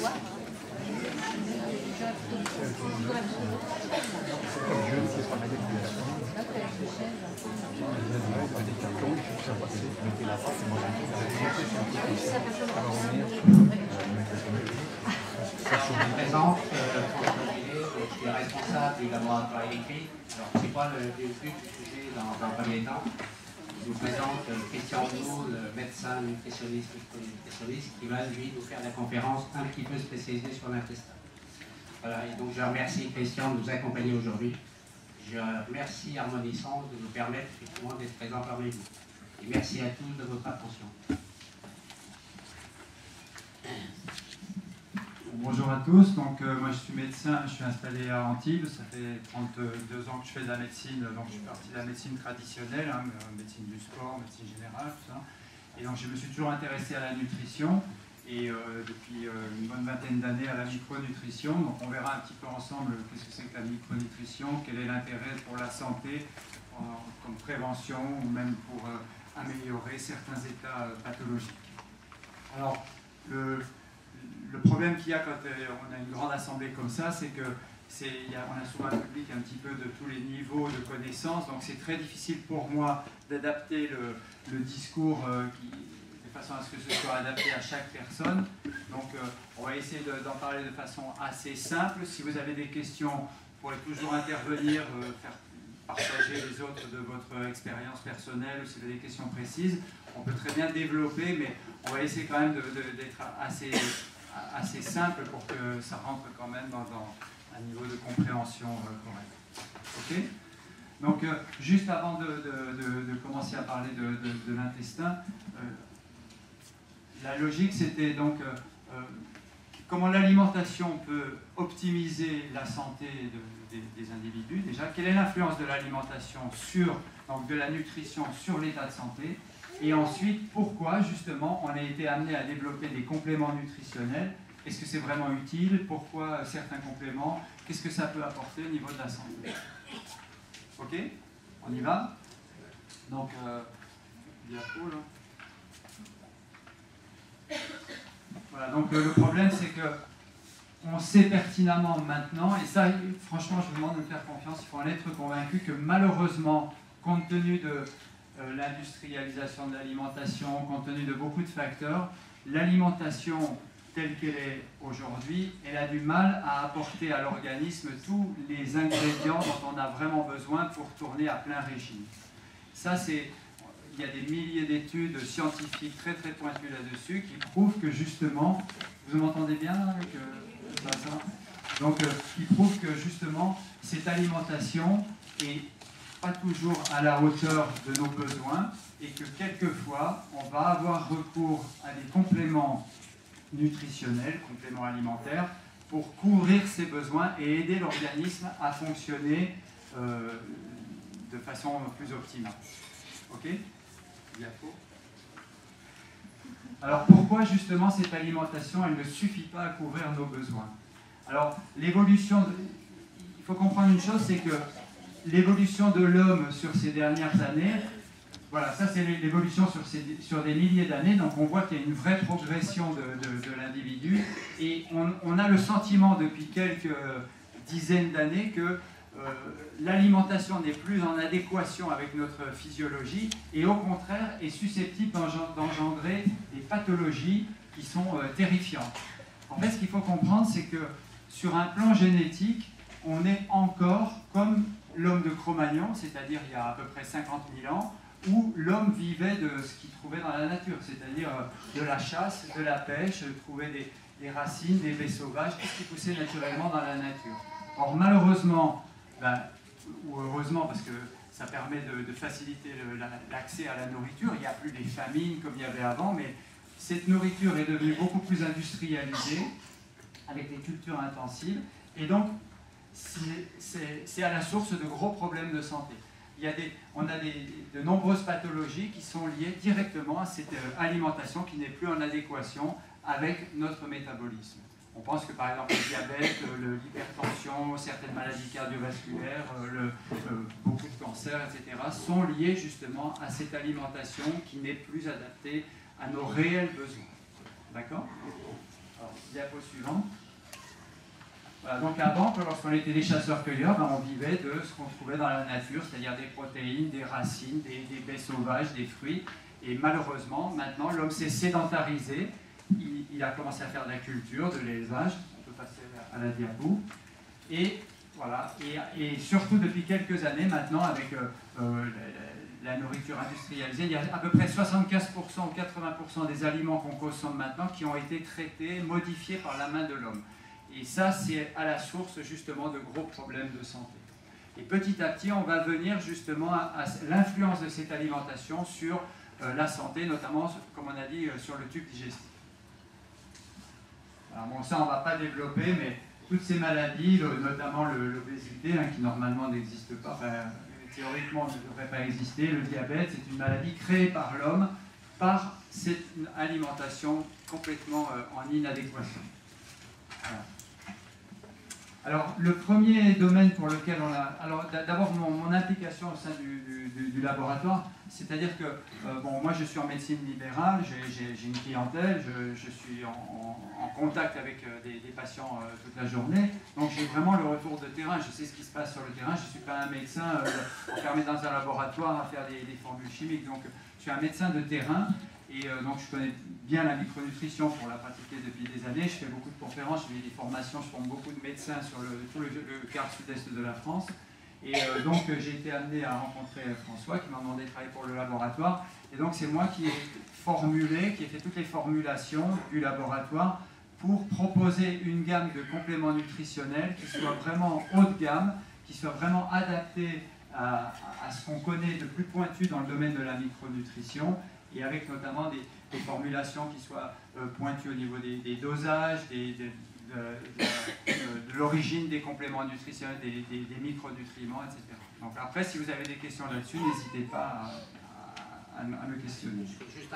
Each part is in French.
Je me présente, je suis responsable du laboratoire électrique. Alors, c'est quoi le but du sujet dans un premier temps? Je vous présente Christian Doul, médecin nutritionniste, qui va lui nous faire la conférence un petit peu spécialisée sur l'intestin. Voilà, et donc je remercie Christian de nous accompagner aujourd'hui. Je remercie Harmonisant de nous permettre effectivement d'être présents parmi vous. Et merci à tous de votre attention. Bonjour à tous, donc moi je suis médecin, je suis installé à Antibes, ça fait 32 ans que je fais de la médecine, donc je suis parti de la médecine traditionnelle, hein, médecine du sport, médecine générale, tout ça. Et donc je me suis toujours intéressé à la nutrition, et depuis une bonne vingtaine d'années à la micronutrition. Donc on verra un petit peu ensemble qu'est-ce que c'est que la micronutrition, quel est l'intérêt pour la santé, comme prévention, ou même pour améliorer certains états pathologiques. Alors, le problème qu'il y a quand on a une grande assemblée comme ça, c'est que on a souvent un public un petit peu de tous les niveaux de connaissances, donc c'est très difficile pour moi d'adapter le discours de façon à ce que ce soit adapté à chaque personne. Donc on va essayer d'en parler de façon assez simple. Si vous avez des questions, vous pourrez toujours intervenir, faire partager les autres de votre expérience personnelle, ou si vous avez des questions précises. On peut très bien développer, mais on va essayer quand même d'être assez simple pour que ça rentre quand même dans un niveau de compréhension correct. Ok? Donc, juste avant de commencer à parler de l'intestin, la logique c'était donc comment l'alimentation peut optimiser la santé des individus. Déjà, quelle est l'influence de l'alimentation donc de la nutrition sur l'état de santé? Et ensuite, pourquoi justement on a été amené à développer des compléments nutritionnels? Est-ce que c'est vraiment utile? Pourquoi certains compléments? Qu'est-ce que ça peut apporter au niveau de la santé? Ok? On y va? Donc, diapo là. Voilà, donc le problème c'est que on sait pertinemment maintenant, et ça franchement je vous demande de me faire confiance, il faut en être convaincu que malheureusement, compte tenu de l'industrialisation de l'alimentation, compte tenu de beaucoup de facteurs, l'alimentation telle qu'elle est aujourd'hui, elle a du mal à apporter à l'organisme tous les ingrédients dont on a vraiment besoin pour tourner à plein régime. Ça, il y a des milliers d'études scientifiques très très pointues là-dessus qui prouvent que justement, vous m'entendez bien avec ça? Donc, qui prouvent que justement, cette alimentation est pas toujours à la hauteur de nos besoins et que quelquefois, on va avoir recours à des compléments nutritionnels, compléments alimentaires, pour couvrir ses besoins et aider l'organisme à fonctionner de façon plus optimale. Ok? Diapo. Alors pourquoi justement cette alimentation, elle ne suffit pas à couvrir nos besoins? Alors l'évolution, il faut comprendre une chose, c'est que l'évolution de l'homme sur ces dernières années, voilà, ça c'est l'évolution sur des milliers d'années, donc on voit qu'il y a une vraie progression de l'individu, et on a le sentiment depuis quelques dizaines d'années que l'alimentation n'est plus en adéquation avec notre physiologie, et au contraire est susceptible d'engendrer des pathologies qui sont terrifiantes. En fait, ce qu'il faut comprendre, c'est que sur un plan génétique, on est encore comme l'homme de Cro-Magnon, c'est-à-dire il y a à peu près 50 000 ans, où l'homme vivait de ce qu'il trouvait dans la nature, c'est-à-dire de la chasse, de la pêche, trouver des racines, des baies sauvages, tout ce qui poussait naturellement dans la nature. Or malheureusement, ou heureusement parce que ça permet de faciliter l'accès à la nourriture, il n'y a plus les famines comme il y avait avant, mais cette nourriture est devenue beaucoup plus industrialisée, avec des cultures intensives, et donc c'est à la source de gros problèmes de santé. On a de nombreuses pathologies qui sont liées directement à cette alimentation qui n'est plus en adéquation avec notre métabolisme. On pense que par exemple le diabète, l'hypertension, certaines maladies cardiovasculaires, beaucoup de cancers, etc. sont liés justement à cette alimentation qui n'est plus adaptée à nos réels besoins. D'accord? Alors, diapo suivant. Voilà, donc avant, lorsqu'on était des chasseurs-cueilleurs, ben, on vivait de ce qu'on trouvait dans la nature, c'est-à-dire des protéines, des racines, des baies sauvages, des fruits. Et malheureusement, maintenant, l'homme s'est sédentarisé. Il a commencé à faire de la culture, de l'élevage. On peut passer à la diapo. Et voilà. Et surtout depuis quelques années maintenant, avec la nourriture industrialisée, il y a à peu près 75% ou 80% des aliments qu'on consomme maintenant qui ont été traités, modifiés par la main de l'homme. Et ça, c'est à la source justement de gros problèmes de santé. Et petit à petit, on va venir justement à l'influence de cette alimentation sur la santé, notamment, comme on a dit, sur le tube digestif. Alors bon, ça, on ne va pas développer, mais toutes ces maladies, notamment l'obésité, hein, qui normalement n'existe pas, théoriquement ne devrait pas exister, le diabète, c'est une maladie créée par l'homme, par cette alimentation complètement en inadéquation. Voilà. Alors, le premier domaine pour lequel on a... Alors, d'abord, mon implication au sein du laboratoire, c'est-à-dire que, bon, moi, je suis en médecine libérale, j'ai une clientèle, je suis en contact avec des patients toute la journée, donc j'ai vraiment le retour de terrain, je sais ce qui se passe sur le terrain, je ne suis pas un médecin enfermé dans un laboratoire à faire des formules chimiques, donc je suis un médecin de terrain. Et donc je connais bien la micronutrition pour la pratiquer depuis des années. Je fais beaucoup de conférences, je fais des formations, je forme beaucoup de médecins sur tout le quart sud-est de la France. Et donc j'ai été amené à rencontrer François qui m'a demandé de travailler pour le laboratoire. Et donc c'est moi qui ai formulé, qui ai fait toutes les formulations du laboratoire pour proposer une gamme de compléments nutritionnels qui soit vraiment haut de gamme, qui soit vraiment adapté à ce qu'on connaît de plus pointu dans le domaine de la micronutrition, et avec notamment des formulations qui soient pointues au niveau des dosages, de l'origine des compléments nutritionnels, des micronutriments, etc. Donc après, si vous avez des questions là-dessus, n'hésitez pas à me questionner. Juste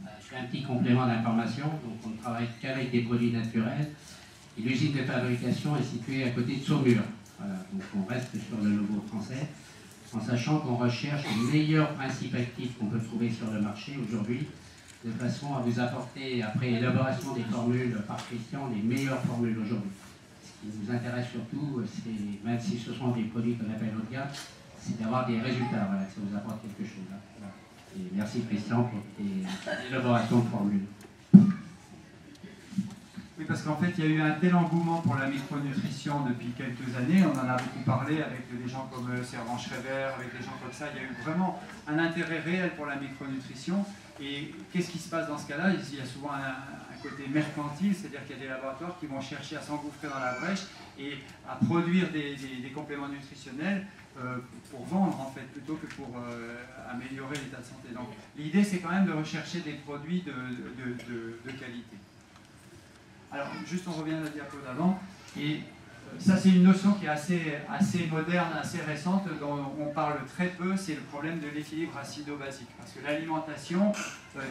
je fais un petit complément d'information. Donc on ne travaille qu'avec des produits naturels. Et l'usine de fabrication est située à côté de Saumur. Voilà, donc on reste sur le logo français, en sachant qu'on recherche les meilleurs principes actifs qu'on peut trouver sur le marché aujourd'hui, de façon à vous apporter, après élaboration des formules par Christian, les meilleures formules aujourd'hui. Ce qui nous intéresse surtout, c'est, même si ce sont des produits qu'on appelle haut de gamme, c'est d'avoir des résultats, voilà, que ça vous apporte quelque chose. Hein. Voilà. Et merci Christian pour l'élaboration de formules. Oui, parce qu'en fait, il y a eu un tel engouement pour la micronutrition depuis quelques années. On en a beaucoup parlé avec des gens comme Servan Schreiber, avec des gens comme ça. Il y a eu vraiment un intérêt réel pour la micronutrition. Et qu'est-ce qui se passe dans ce cas-là? Il y a souvent un côté mercantile, c'est-à-dire qu'il y a des laboratoires qui vont chercher à s'engouffrer dans la brèche et à produire des compléments nutritionnels pour vendre, en fait, plutôt que pour améliorer l'état de santé. Donc l'idée, c'est quand même de rechercher des produits de qualité. Alors, juste on revient à la diapo d'avant, et ça c'est une notion qui est assez moderne, assez récente, dont on parle très peu, c'est le problème de l'équilibre acido-basique. Parce que l'alimentation,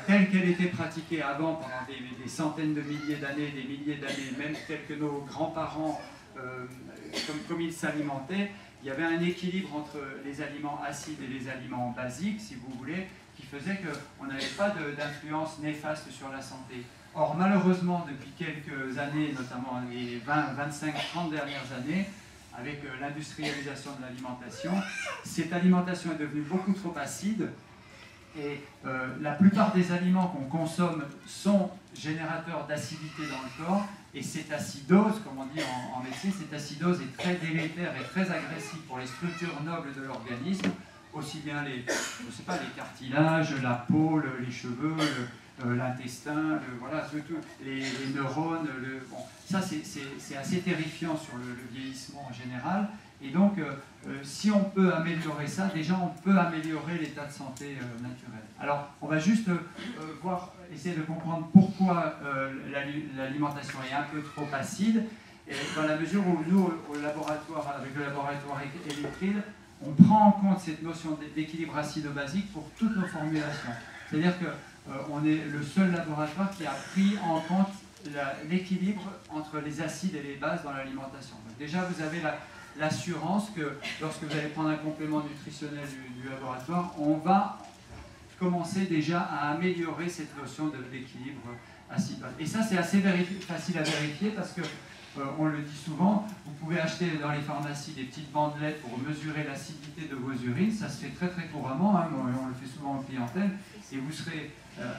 telle qu'elle était pratiquée avant, pendant des centaines de milliers d'années, des milliers d'années, même tels que nos grands-parents, comme ils s'alimentaient, il y avait un équilibre entre les aliments acides et les aliments basiques, si vous voulez, qui faisait qu'on n'avait pas d'influence néfaste sur la santé. Or, malheureusement, depuis quelques années, notamment les 20, 25, 30 dernières années, avec l'industrialisation de l'alimentation, cette alimentation est devenue beaucoup trop acide et la plupart des aliments qu'on consomme sont générateurs d'acidité dans le corps et cette acidose, comme on dit en médecine, cette acidose est très délétère et très agressive pour les structures nobles de l'organisme, aussi bien les cartilages, la peau, les cheveux, l'intestin, voilà, surtout les neurones. Bon, ça, c'est assez terrifiant sur le vieillissement en général. Et donc, si on peut améliorer ça, déjà, on peut améliorer l'état de santé naturel. Alors, on va juste essayer de comprendre pourquoi l'alimentation est un peu trop acide. Et dans la mesure où nous, au laboratoire, avec le laboratoire Electril, on prend en compte cette notion d'équilibre acido-basique pour toutes nos formulations. C'est-à-dire qu'on est le seul laboratoire qui a pris en compte l'équilibre entre les acides et les bases dans l'alimentation. Déjà, vous avez l'assurance que lorsque vous allez prendre un complément nutritionnel du laboratoire, on va commencer déjà à améliorer cette notion d'équilibre acide. Et ça, c'est assez facile à vérifier parce que, on le dit souvent, vous pouvez acheter dans les pharmacies des petites bandelettes pour mesurer l'acidité de vos urines. Ça se fait très très couramment, hein, on le fait souvent en clientèle, et vous serez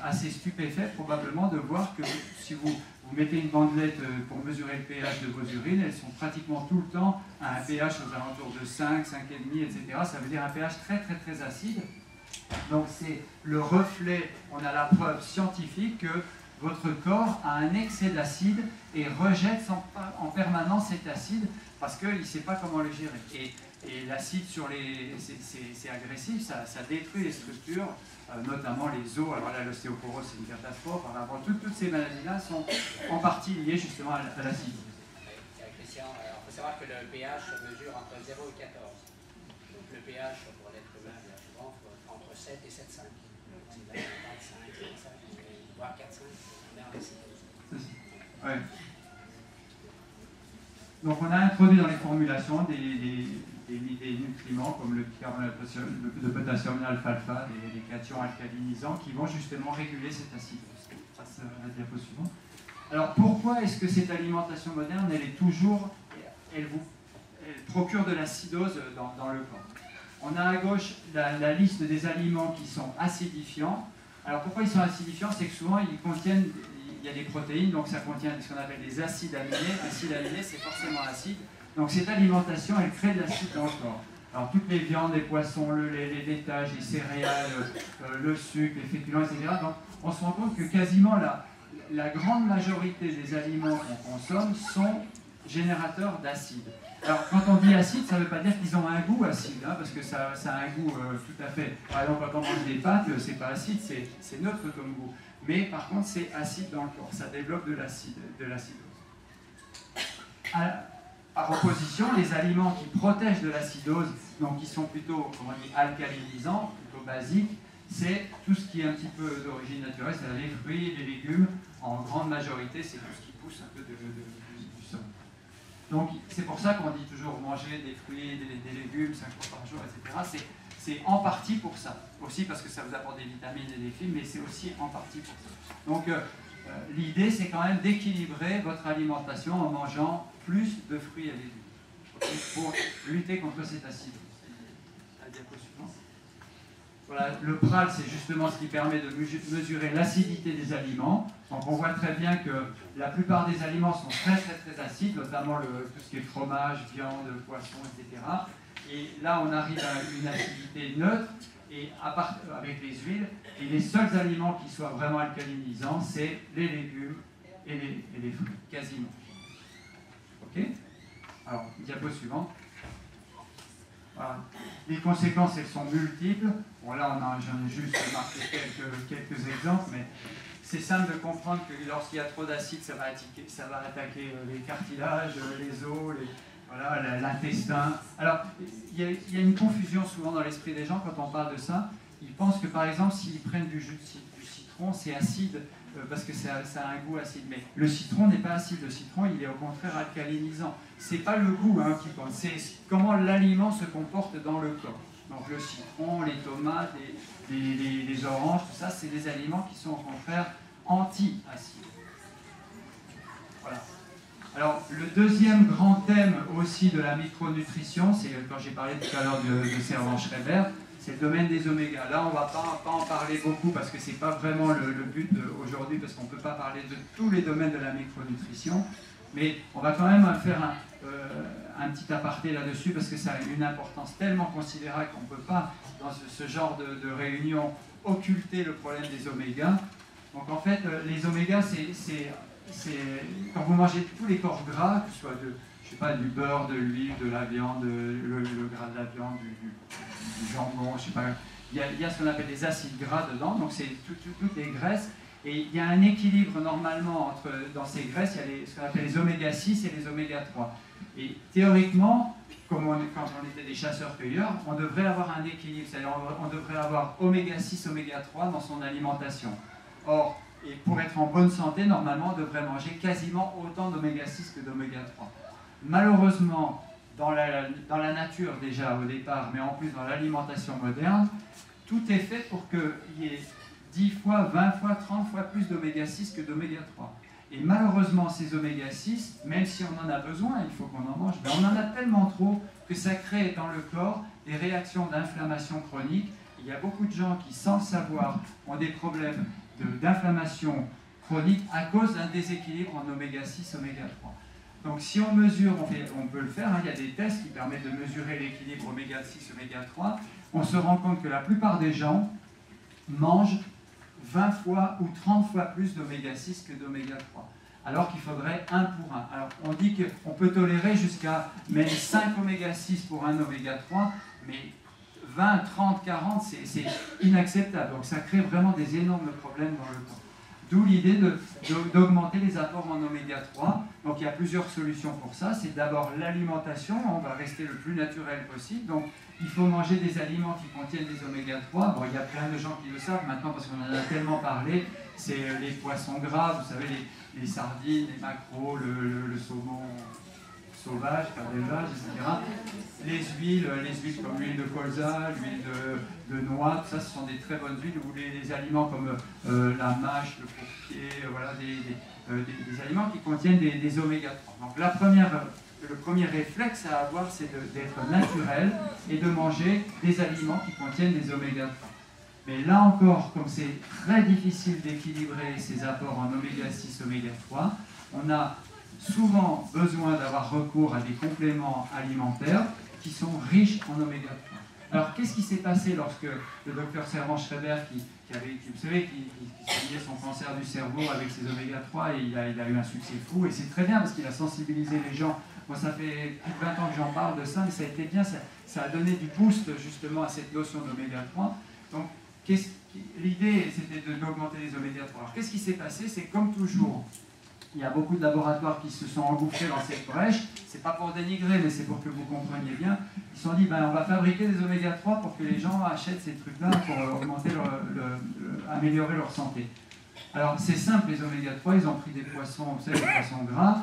assez stupéfait probablement de voir que si vous mettez une bandelette pour mesurer le pH de vos urines, elles sont pratiquement tout le temps à un pH aux alentours de 5, 5,5, etc. Ça veut dire un pH très très très acide. Donc c'est le reflet, on a la preuve scientifique que votre corps a un excès d'acide et rejette en permanence cet acide parce qu'il ne sait pas comment le gérer. Et l'acide sur c'est agressif, ça détruit les structures, notamment les os. Alors là, l'ostéoporose, c'est une catastrophe. Alors, toutes ces maladies-là sont en partie liées justement à l'acide. Christian, il faut savoir que le pH mesure entre 0 et 14. Donc le pH pour l'être humain, bien souvent, entre 7 et 7,5. C'est 25, 25, voire 4,5. Ouais. Donc on a introduit dans les formulations des nutriments comme le carbonate de potassium, l'alfalfa, des cations alcalinisants qui vont justement réguler cette acidose. Ça, c'est la diapo suivante. Alors pourquoi est-ce que cette alimentation moderne, elle procure de l'acidose dans le corps? On a à gauche la liste des aliments qui sont acidifiants. Alors pourquoi ils sont acidifiants? C'est que souvent il y a des protéines, donc ça contient ce qu'on appelle des acides aminés. Acides aminés, c'est forcément acide. Donc cette alimentation, elle crée de l'acide dans le corps. Alors toutes les viandes, les poissons, le lait, les laitages, les céréales, le sucre, les féculents, etc. Donc on se rend compte que quasiment la grande majorité des aliments qu'on consomme sont générateurs d'acide. Alors quand on dit acide, ça ne veut pas dire qu'ils ont un goût acide, hein, parce que ça a un goût tout à fait... Par exemple, quand on mange des pâtes, c'est pas acide, c'est neutre comme goût. Mais par contre, c'est acide dans le corps, ça développe de l'acidose. Par opposition, les aliments qui protègent de l'acidose, donc qui sont plutôt, comment on dit, alcalinisants, plutôt basiques, c'est tout ce qui est un petit peu d'origine naturelle, c'est-à-dire les fruits, les légumes, en grande majorité, c'est tout ce qui pousse un peu du sol. Donc c'est pour ça qu'on dit toujours manger des fruits, des légumes 5 fois par jour, etc. C'est en partie pour ça. Aussi parce que ça vous apporte des vitamines et des fibres, mais c'est aussi en partie pour ça. Donc l'idée, c'est quand même d'équilibrer votre alimentation en mangeant plus de fruits et légumes pour lutter contre cet acide. La diapo suivante. Voilà, le PRAL, c'est justement ce qui permet de mesurer l'acidité des aliments. Donc on voit très bien que la plupart des aliments sont très très très acides, notamment tout ce qui est fromage, viande, poisson, etc. Et là, on arrive à une acidité neutre et avec les huiles. Et les seuls aliments qui soient vraiment alcalinisants, c'est les légumes et les fruits, quasiment. Ok? Alors, diapo suivante. Voilà. Les conséquences, elles sont multiples. Bon, là, j'en ai juste marqué quelques exemples, mais c'est simple de comprendre que lorsqu'il y a trop d'acide, ça va attaquer les cartilages, les os, voilà, l'intestin. Alors, il y a une confusion souvent dans l'esprit des gens quand on parle de ça. Ils pensent que, par exemple, s'ils prennent du jus du citron, c'est acide parce que ça a un goût acide. Mais le citron n'est pas acide. Le citron, il est au contraire alcalinisant. C'est pas le goût qui compte, c'est comment l'aliment se comporte dans le corps. Donc le citron, les tomates, les oranges, tout ça, c'est des aliments qui sont au contraire anti-acides. Voilà. Alors, le deuxième grand thème aussi de la micronutrition, c'est quand j'ai parlé tout à l'heure de Servan-Schreiber, c'est le domaine des omégas. Là, on ne va pas en parler beaucoup parce que ce n'est pas vraiment le but aujourd'hui, parce qu'on ne peut pas parler de tous les domaines de la micronutrition, mais on va quand même faire un petit aparté là-dessus parce que ça a une importance tellement considérable qu'on ne peut pas, dans ce genre de réunion, occulter le problème des omégas. Donc en fait, les omégas, c'est quand vous mangez tous les corps gras, que ce soit du beurre, de l'huile, de la viande, le gras de la viande, du jambon, je sais pas, il y a ce qu'on appelle des acides gras dedans, donc c'est toutes les graisses, et il y a un équilibre normalement dans ces graisses, il y a ce qu'on appelle les oméga 6 et les oméga 3. Et théoriquement, quand on était des chasseurs-cueilleurs, on devrait avoir un équilibre, c'est-à-dire on devrait avoir oméga 6, oméga 3 dans son alimentation. Or, et pour être en bonne santé, normalement, on devrait manger quasiment autant d'oméga 6 que d'oméga 3. Malheureusement, dans la nature déjà au départ, mais en plus dans l'alimentation moderne, tout est fait pour qu'il y ait 10 fois, 20 fois, 30 fois plus d'oméga 6 que d'oméga 3. Et malheureusement, ces oméga 6, même si on en a besoin, il faut qu'on en mange, ben on en a tellement trop que ça crée dans le corps des réactions d'inflammation chronique. Il y a beaucoup de gens qui, sans le savoir, ont des problèmes d'inflammation chronique à cause d'un déséquilibre en oméga 6, oméga 3. Donc si on mesure, on peut le faire, hein, il y a des tests qui permettent de mesurer l'équilibre oméga 6, oméga 3. On se rend compte que la plupart des gens mangent 20 fois ou 30 fois plus d'oméga 6 que d'oméga 3. Alors qu'il faudrait 1 pour 1. Alors on dit qu'on peut tolérer jusqu'à même 5 oméga 6 pour 1 oméga 3, mais 20, 30, 40, c'est inacceptable. Donc ça crée vraiment des énormes problèmes dans le corps. D'où l'idée d'augmenter les apports en oméga 3. Donc il y a plusieurs solutions pour ça. C'est d'abord l'alimentation, on va rester le plus naturel possible. Donc il faut manger des aliments qui contiennent des oméga 3. Bon, il y a plein de gens qui le savent maintenant parce qu'on en a tellement parlé. C'est les poissons gras, vous savez, les sardines, les maquereaux, le saumon sauvage, pas d'élevage, etc. Les huiles comme l'huile de colza, l'huile de noix, tout ça, ce sont des très bonnes huiles, ou les aliments comme la mâche, le courtier, voilà, des aliments qui contiennent des oméga 3. Donc le premier réflexe à avoir, c'est d'être naturel et de manger des aliments qui contiennent des oméga 3. Mais là encore, comme c'est très difficile d'équilibrer ces apports en oméga 6, oméga 3, on a souvent besoin d'avoir recours à des compléments alimentaires qui sont riches en oméga 3. Alors, qu'est-ce qui s'est passé lorsque le docteur Servan-Schreiber, qui soignait son cancer du cerveau avec ses oméga 3, et il a eu un succès fou, et c'est très bien parce qu'il a sensibilisé les gens. Moi, ça fait plus de 20 ans que j'en parle de ça, mais ça a été bien, ça a donné du boost justement à cette notion d'oméga 3. Donc, l'idée, c'était d'augmenter les oméga 3. Alors, qu'est-ce qui s'est passé? C'est comme toujours, il y a beaucoup de laboratoires qui se sont engouffrés dans cette brèche. C'est pas pour dénigrer, mais c'est pour que vous compreniez bien. Ils se sont dit, ben, on va fabriquer des oméga 3 pour que les gens achètent ces trucs-là pour augmenter améliorer leur santé. Alors c'est simple, les oméga 3, ils ont pris des poissons, vous savez, les poissons gras.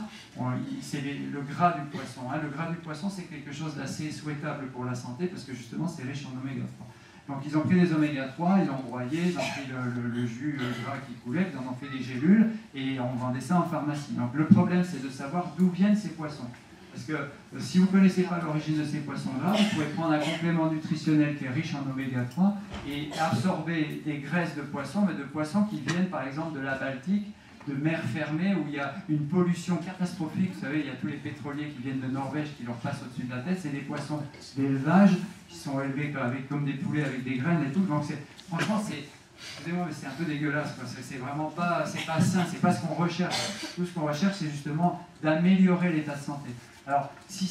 C'est le gras du poisson. Hein. Le gras du poisson, c'est quelque chose d'assez souhaitable pour la santé parce que justement, c'est riche en oméga 3. Donc ils ont pris des oméga 3, ils ont broyé, ils ont pris le jus gras qui coulait, ils en ont fait des gélules et on vendait ça en pharmacie. Donc le problème, c'est de savoir d'où viennent ces poissons. Parce que si vous ne connaissez pas l'origine de ces poissons-là, vous pouvez prendre un complément nutritionnel qui est riche en oméga 3 et absorber des graisses de poissons, mais de poissons qui viennent par exemple de la Baltique, de mer fermée où il y a une pollution catastrophique. Vous savez, il y a tous les pétroliers qui viennent de Norvège qui leur passent au-dessus de la tête. C'est des poissons d'élevage qui sont élevés comme des poulets avec des graines et tout. Donc franchement, excusez-moi, mais c'est un peu dégueulasse. C'est vraiment pas sain, c'est pas ce qu'on recherche. Tout ce qu'on recherche, c'est justement d'améliorer l'état de santé. Alors, si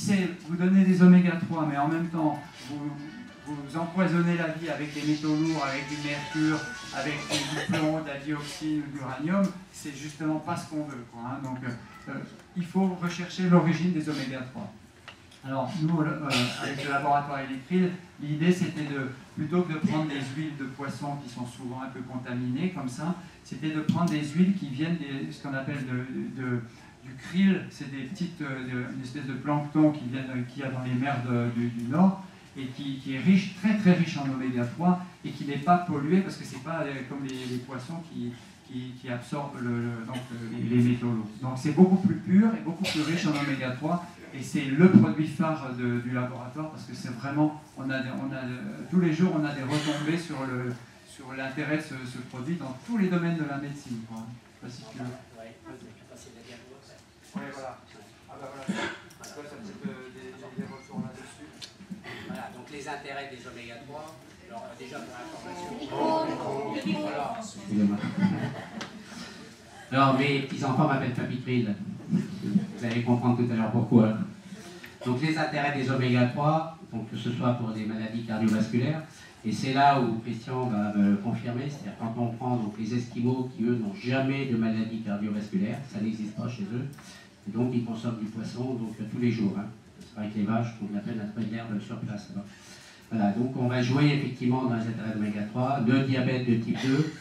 vous donnez des oméga 3, mais en même temps, vous empoisonnez la vie avec des métaux lourds, avec du mercure, avec du plomb, de la dioxine ou de l'uranium, c'est justement pas ce qu'on veut. Quoi, hein. Donc, il faut rechercher l'origine des oméga 3. Alors, nous, avec le laboratoire Electril, l'idée c'était plutôt que de prendre des huiles de poisson qui sont souvent un peu contaminées, comme ça, c'était de prendre des huiles qui viennent de ce qu'on appelle du krill, c'est une espèce de plancton qu'il y a dans les mers du Nord, et qui est riche, très très riche en oméga 3, et qui n'est pas pollué, parce que c'est pas comme les poissons qui absorbent les métaux lourds. Donc c'est beaucoup plus pur et beaucoup plus riche en oméga 3, et c'est le produit phare du laboratoire, parce que c'est vraiment, tous les jours on a des retombées sur l'intérêt de ce produit dans tous les domaines de la médecine. Quoi. Je sais pas si tu veux. Oui, voilà. Ah bah voilà. Ça des retours là-dessus. Voilà, donc les intérêts des oméga 3, alors déjà pour l'information. Voilà. Excusez-moi. Alors mes petits-enfants m'appellent Papy Krill. Vous allez comprendre tout à l'heure pourquoi. Donc les intérêts des oméga 3, donc que ce soit pour des maladies cardiovasculaires, et c'est là où Christian va me confirmer, c'est-à-dire quand on prend donc, les Esquimaux qui eux n'ont jamais de maladie cardiovasculaire, ça n'existe pas chez eux, et donc ils consomment du poisson donc, tous les jours. Hein. C'est avec les vaches qu'on appelle la trouille d'herbe sur place. Alors. Voilà, donc on va jouer effectivement dans les intérêts d'oméga 3, le diabète de type 2,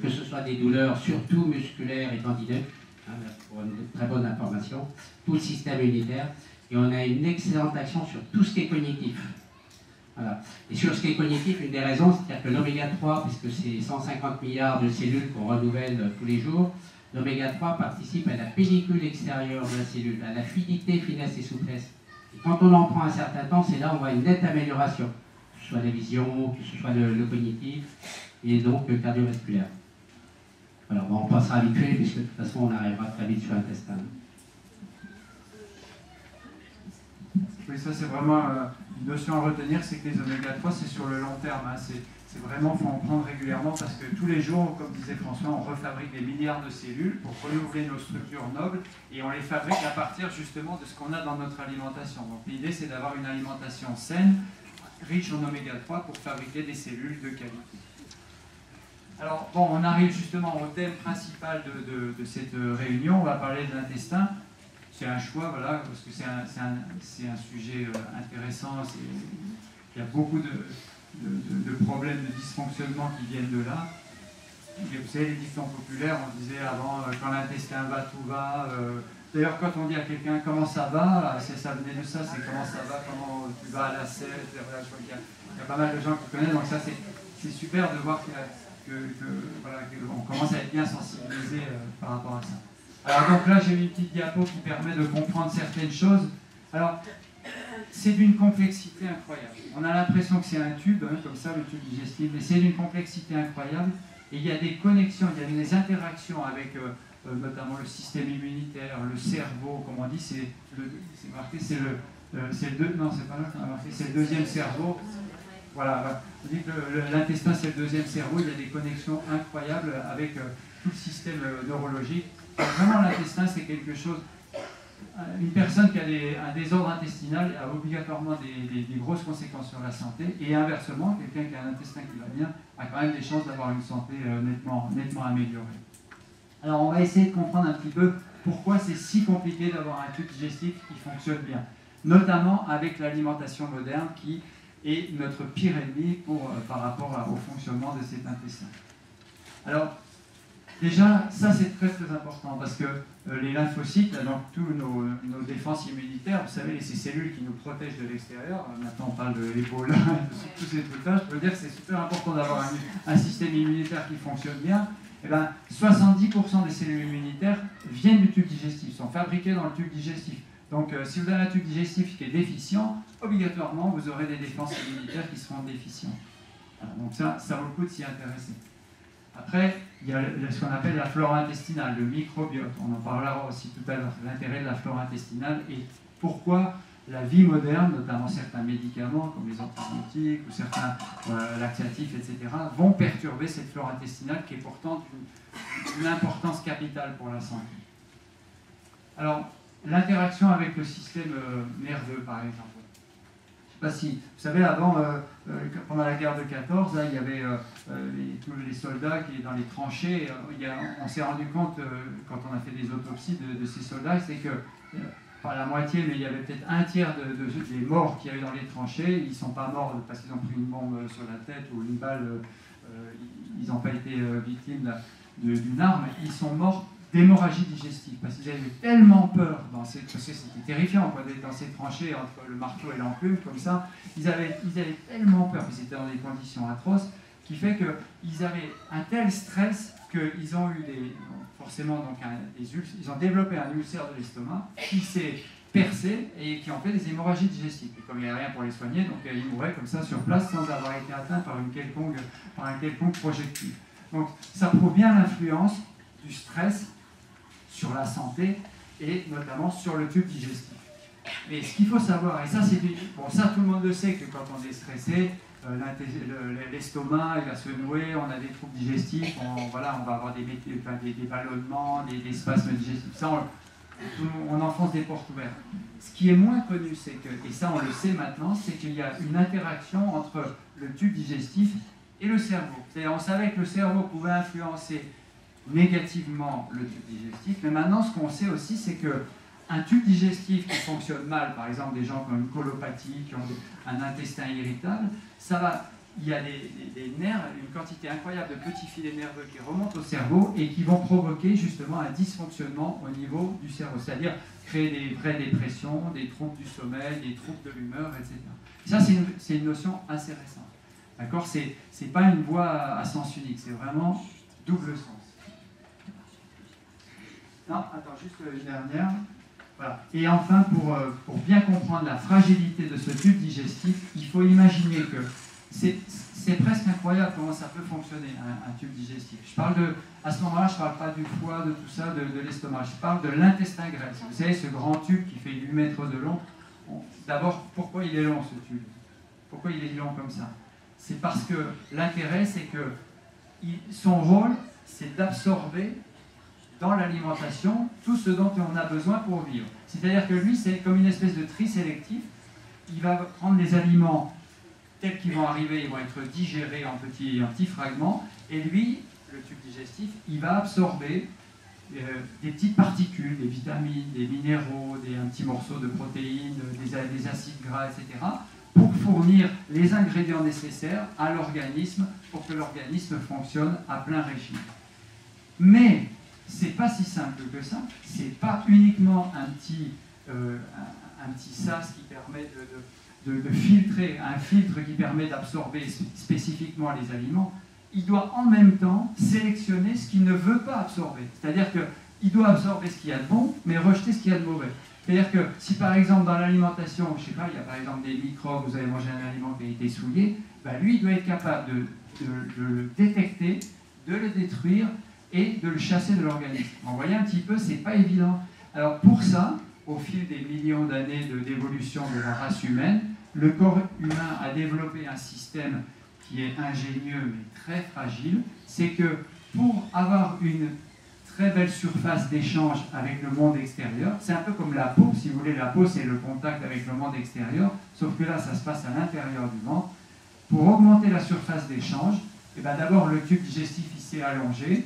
que ce soit des douleurs surtout musculaires et tendineuses, hein, pour une très bonne information, tout le système immunitaire, et on a une excellente action sur tout ce qui est cognitif. Voilà. Et sur ce qui est cognitif, une des raisons, c'est-à-dire que l'oméga 3, puisque c'est 150 milliards de cellules qu'on renouvelle tous les jours, l'oméga 3 participe à la pellicule extérieure de la cellule, à la fluidité, finesse et souplesse. Et quand on en prend un certain temps, c'est là où on voit une nette amélioration, que ce soit la vision, que ce soit le cognitif, et donc le cardiovasculaire. Voilà, bon, on passera vite fait, puisque de toute façon, on arrivera très vite sur l'intestin. Oui, ça c'est vraiment une notion à retenir, c'est que les oméga 3 c'est sur le long terme, hein. C'est vraiment, il faut en prendre régulièrement parce que tous les jours, comme disait François, on refabrique des milliards de cellules pour renouveler nos structures nobles et on les fabrique à partir justement de ce qu'on a dans notre alimentation. Donc l'idée c'est d'avoir une alimentation saine, riche en oméga 3 pour fabriquer des cellules de qualité. Alors bon, on arrive justement au thème principal de cette réunion, on va parler de l'intestin. C'est un choix, voilà, parce que c'est un sujet intéressant, il y a beaucoup de problèmes de dysfonctionnement qui viennent de là. Et vous savez, les dictons populaires, on disait avant, quand l'intestin va, tout va. D'ailleurs, quand on dit à quelqu'un comment ça va, ça venait de ça, c'est comment ça va, comment tu vas à la selle, voilà, je crois qu'il y a pas mal de gens qui connaissent, donc ça c'est super de voir voilà, qu'on commence à être bien sensibilisé par rapport à ça. Alors donc là, j'ai mis une petite diapo qui permet de comprendre certaines choses. Alors, c'est d'une complexité incroyable. On a l'impression que c'est un tube, hein, comme ça, le tube digestif, mais c'est d'une complexité incroyable. Et il y a des connexions, il y a des interactions avec notamment le système immunitaire, le cerveau, comme on dit, c'est marqué, c'est le deuxième cerveau. Voilà, on dit que l'intestin c'est le deuxième cerveau, il y a des connexions incroyables avec tout le système neurologique. Vraiment, l'intestin, c'est quelque chose. Une personne qui a un désordre intestinal a obligatoirement des grosses conséquences sur la santé, et inversement, quelqu'un qui a un intestin qui va bien a quand même des chances d'avoir une santé nettement améliorée. Alors, on va essayer de comprendre un petit peu pourquoi c'est si compliqué d'avoir un tube digestif qui fonctionne bien, notamment avec l'alimentation moderne qui est notre pire ennemi par rapport au fonctionnement de cet intestin. Alors, déjà, ça c'est très important parce que les lymphocytes, donc tous nos défenses immunitaires, vous savez, ces cellules qui nous protègent de l'extérieur, maintenant on parle de l'Ebola, de tous ces trucs-là, je peux dire que c'est super important d'avoir un système immunitaire qui fonctionne bien. Et bien, 70% des cellules immunitaires viennent du tube digestif, sont fabriquées dans le tube digestif. Donc si vous avez un tube digestif qui est déficient, obligatoirement vous aurez des défenses immunitaires qui seront déficientes. Voilà, donc ça vaut le coup de s'y intéresser. Après, il y a ce qu'on appelle la flore intestinale, le microbiote. On en parlera aussi tout à l'heure, l'intérêt de la flore intestinale et pourquoi la vie moderne, notamment certains médicaments comme les antibiotiques ou certains laxatifs, etc., vont perturber cette flore intestinale qui est pourtant d'une importance capitale pour la santé. Alors, l'interaction avec le système nerveux, par exemple. Je ne sais pas si, vous savez, avant, pendant la guerre de 14, là, il y avait tous les soldats qui étaient dans les tranchées. On s'est rendu compte, quand on a fait des autopsies de ces soldats, c'est que, pas la moitié, mais il y avait peut-être un tiers des morts qu'il y avait dans les tranchées. Ils ne sont pas morts parce qu'ils ont pris une bombe sur la tête ou une balle, ils n'ont pas été victimes d'une arme, ils sont morts d'hémorragie digestive, parce qu'ils avaient eu tellement peur, c'était terrifiant, quoi, d'être dans ces tranchées entre le marteau et l'enclume, comme ça, ils avaient tellement peur, puis c'était dans des conditions atroces, qui fait qu'ils avaient un tel stress qu'ils ont eu forcément donc ils ont développé un ulcère de l'estomac qui s'est percé et qui ont fait des hémorragies digestives. Et comme il n'y avait rien pour les soigner, donc ils mouraient comme ça sur place sans avoir été atteints par un quelconque projectile. Donc ça prouve bien l'influence du stress sur la santé et notamment sur le tube digestif. Mais ce qu'il faut savoir, et ça c'est bon, ça tout le monde le sait que quand on est stressé, l'estomac il va se nouer, on a des troubles digestifs, on va avoir des ballonnements, des spasmes digestifs. Ça, on enfonce des portes ouvertes. Ce qui est moins connu, c'est que, et ça on le sait maintenant, c'est qu'il y a une interaction entre le tube digestif et le cerveau. C'est-à-dire, on savait que le cerveau pouvait influencer négativement le tube digestif, mais maintenant ce qu'on sait aussi, c'est qu'un tube digestif qui fonctionne mal, par exemple des gens qui ont une colopathie, qui ont un intestin irritable, il y a des nerfs, une quantité incroyable de petits filets nerveux qui remontent au cerveau et qui vont provoquer justement un dysfonctionnement au niveau du cerveau, c'est-à-dire créer des vraies dépressions, des troubles du sommeil, des troubles de l'humeur, etc. Ça, c'est une notion assez récente. D'accord? C'est pas une voie à sens unique, c'est vraiment double sens. Non, attends, juste une dernière. Voilà. Et enfin, pour bien comprendre la fragilité de ce tube digestif, il faut imaginer que c'est presque incroyable comment ça peut fonctionner, un tube digestif. À ce moment-là, je ne parle pas du foie, de tout ça, de l'estomac. Je parle de l'intestin grêle. Vous savez, ce grand tube qui fait 8 mètres de long. D'abord, pourquoi il est long, ce tube? Pourquoi il est long comme ça? C'est parce que l'intérêt, c'est que son rôle, c'est d'absorber dans l'alimentation tout ce dont on a besoin pour vivre. C'est-à-dire que lui, c'est comme une espèce de tri sélectif. Il va prendre les aliments tels qu'ils vont arriver, ils vont être digérés en petits fragments, et lui, le tube digestif, il va absorber des petites particules, des vitamines, des minéraux, un petit morceau de protéines, des acides gras, etc., pour fournir les ingrédients nécessaires à l'organisme pour que l'organisme fonctionne à plein régime. Mais c'est pas si simple que ça. C'est pas uniquement un petit sas qui permet de filtrer, un filtre qui permet d'absorber spécifiquement les aliments. Il doit en même temps sélectionner ce qu'il ne veut pas absorber. C'est-à-dire qu'il doit absorber ce qu'il y a de bon, mais rejeter ce qu'il y a de mauvais. C'est-à-dire que si par exemple dans l'alimentation, je ne sais pas, il y a par exemple des microbes, vous avez mangé un aliment qui a été souillé, ben lui il doit être capable de le détecter, de le détruire et de le chasser de l'organisme. Vous voyez un petit peu, c'est pas évident. Alors pour ça, au fil des millions d'années d'évolution de la race humaine, le corps humain a développé un système qui est ingénieux mais très fragile. C'est que pour avoir une très belle surface d'échange avec le monde extérieur, c'est un peu comme la peau, si vous voulez, la peau c'est le contact avec le monde extérieur, sauf que là ça se passe à l'intérieur du ventre. Pour augmenter la surface d'échange, eh ben, d'abord le tube digestif il s'est allongé.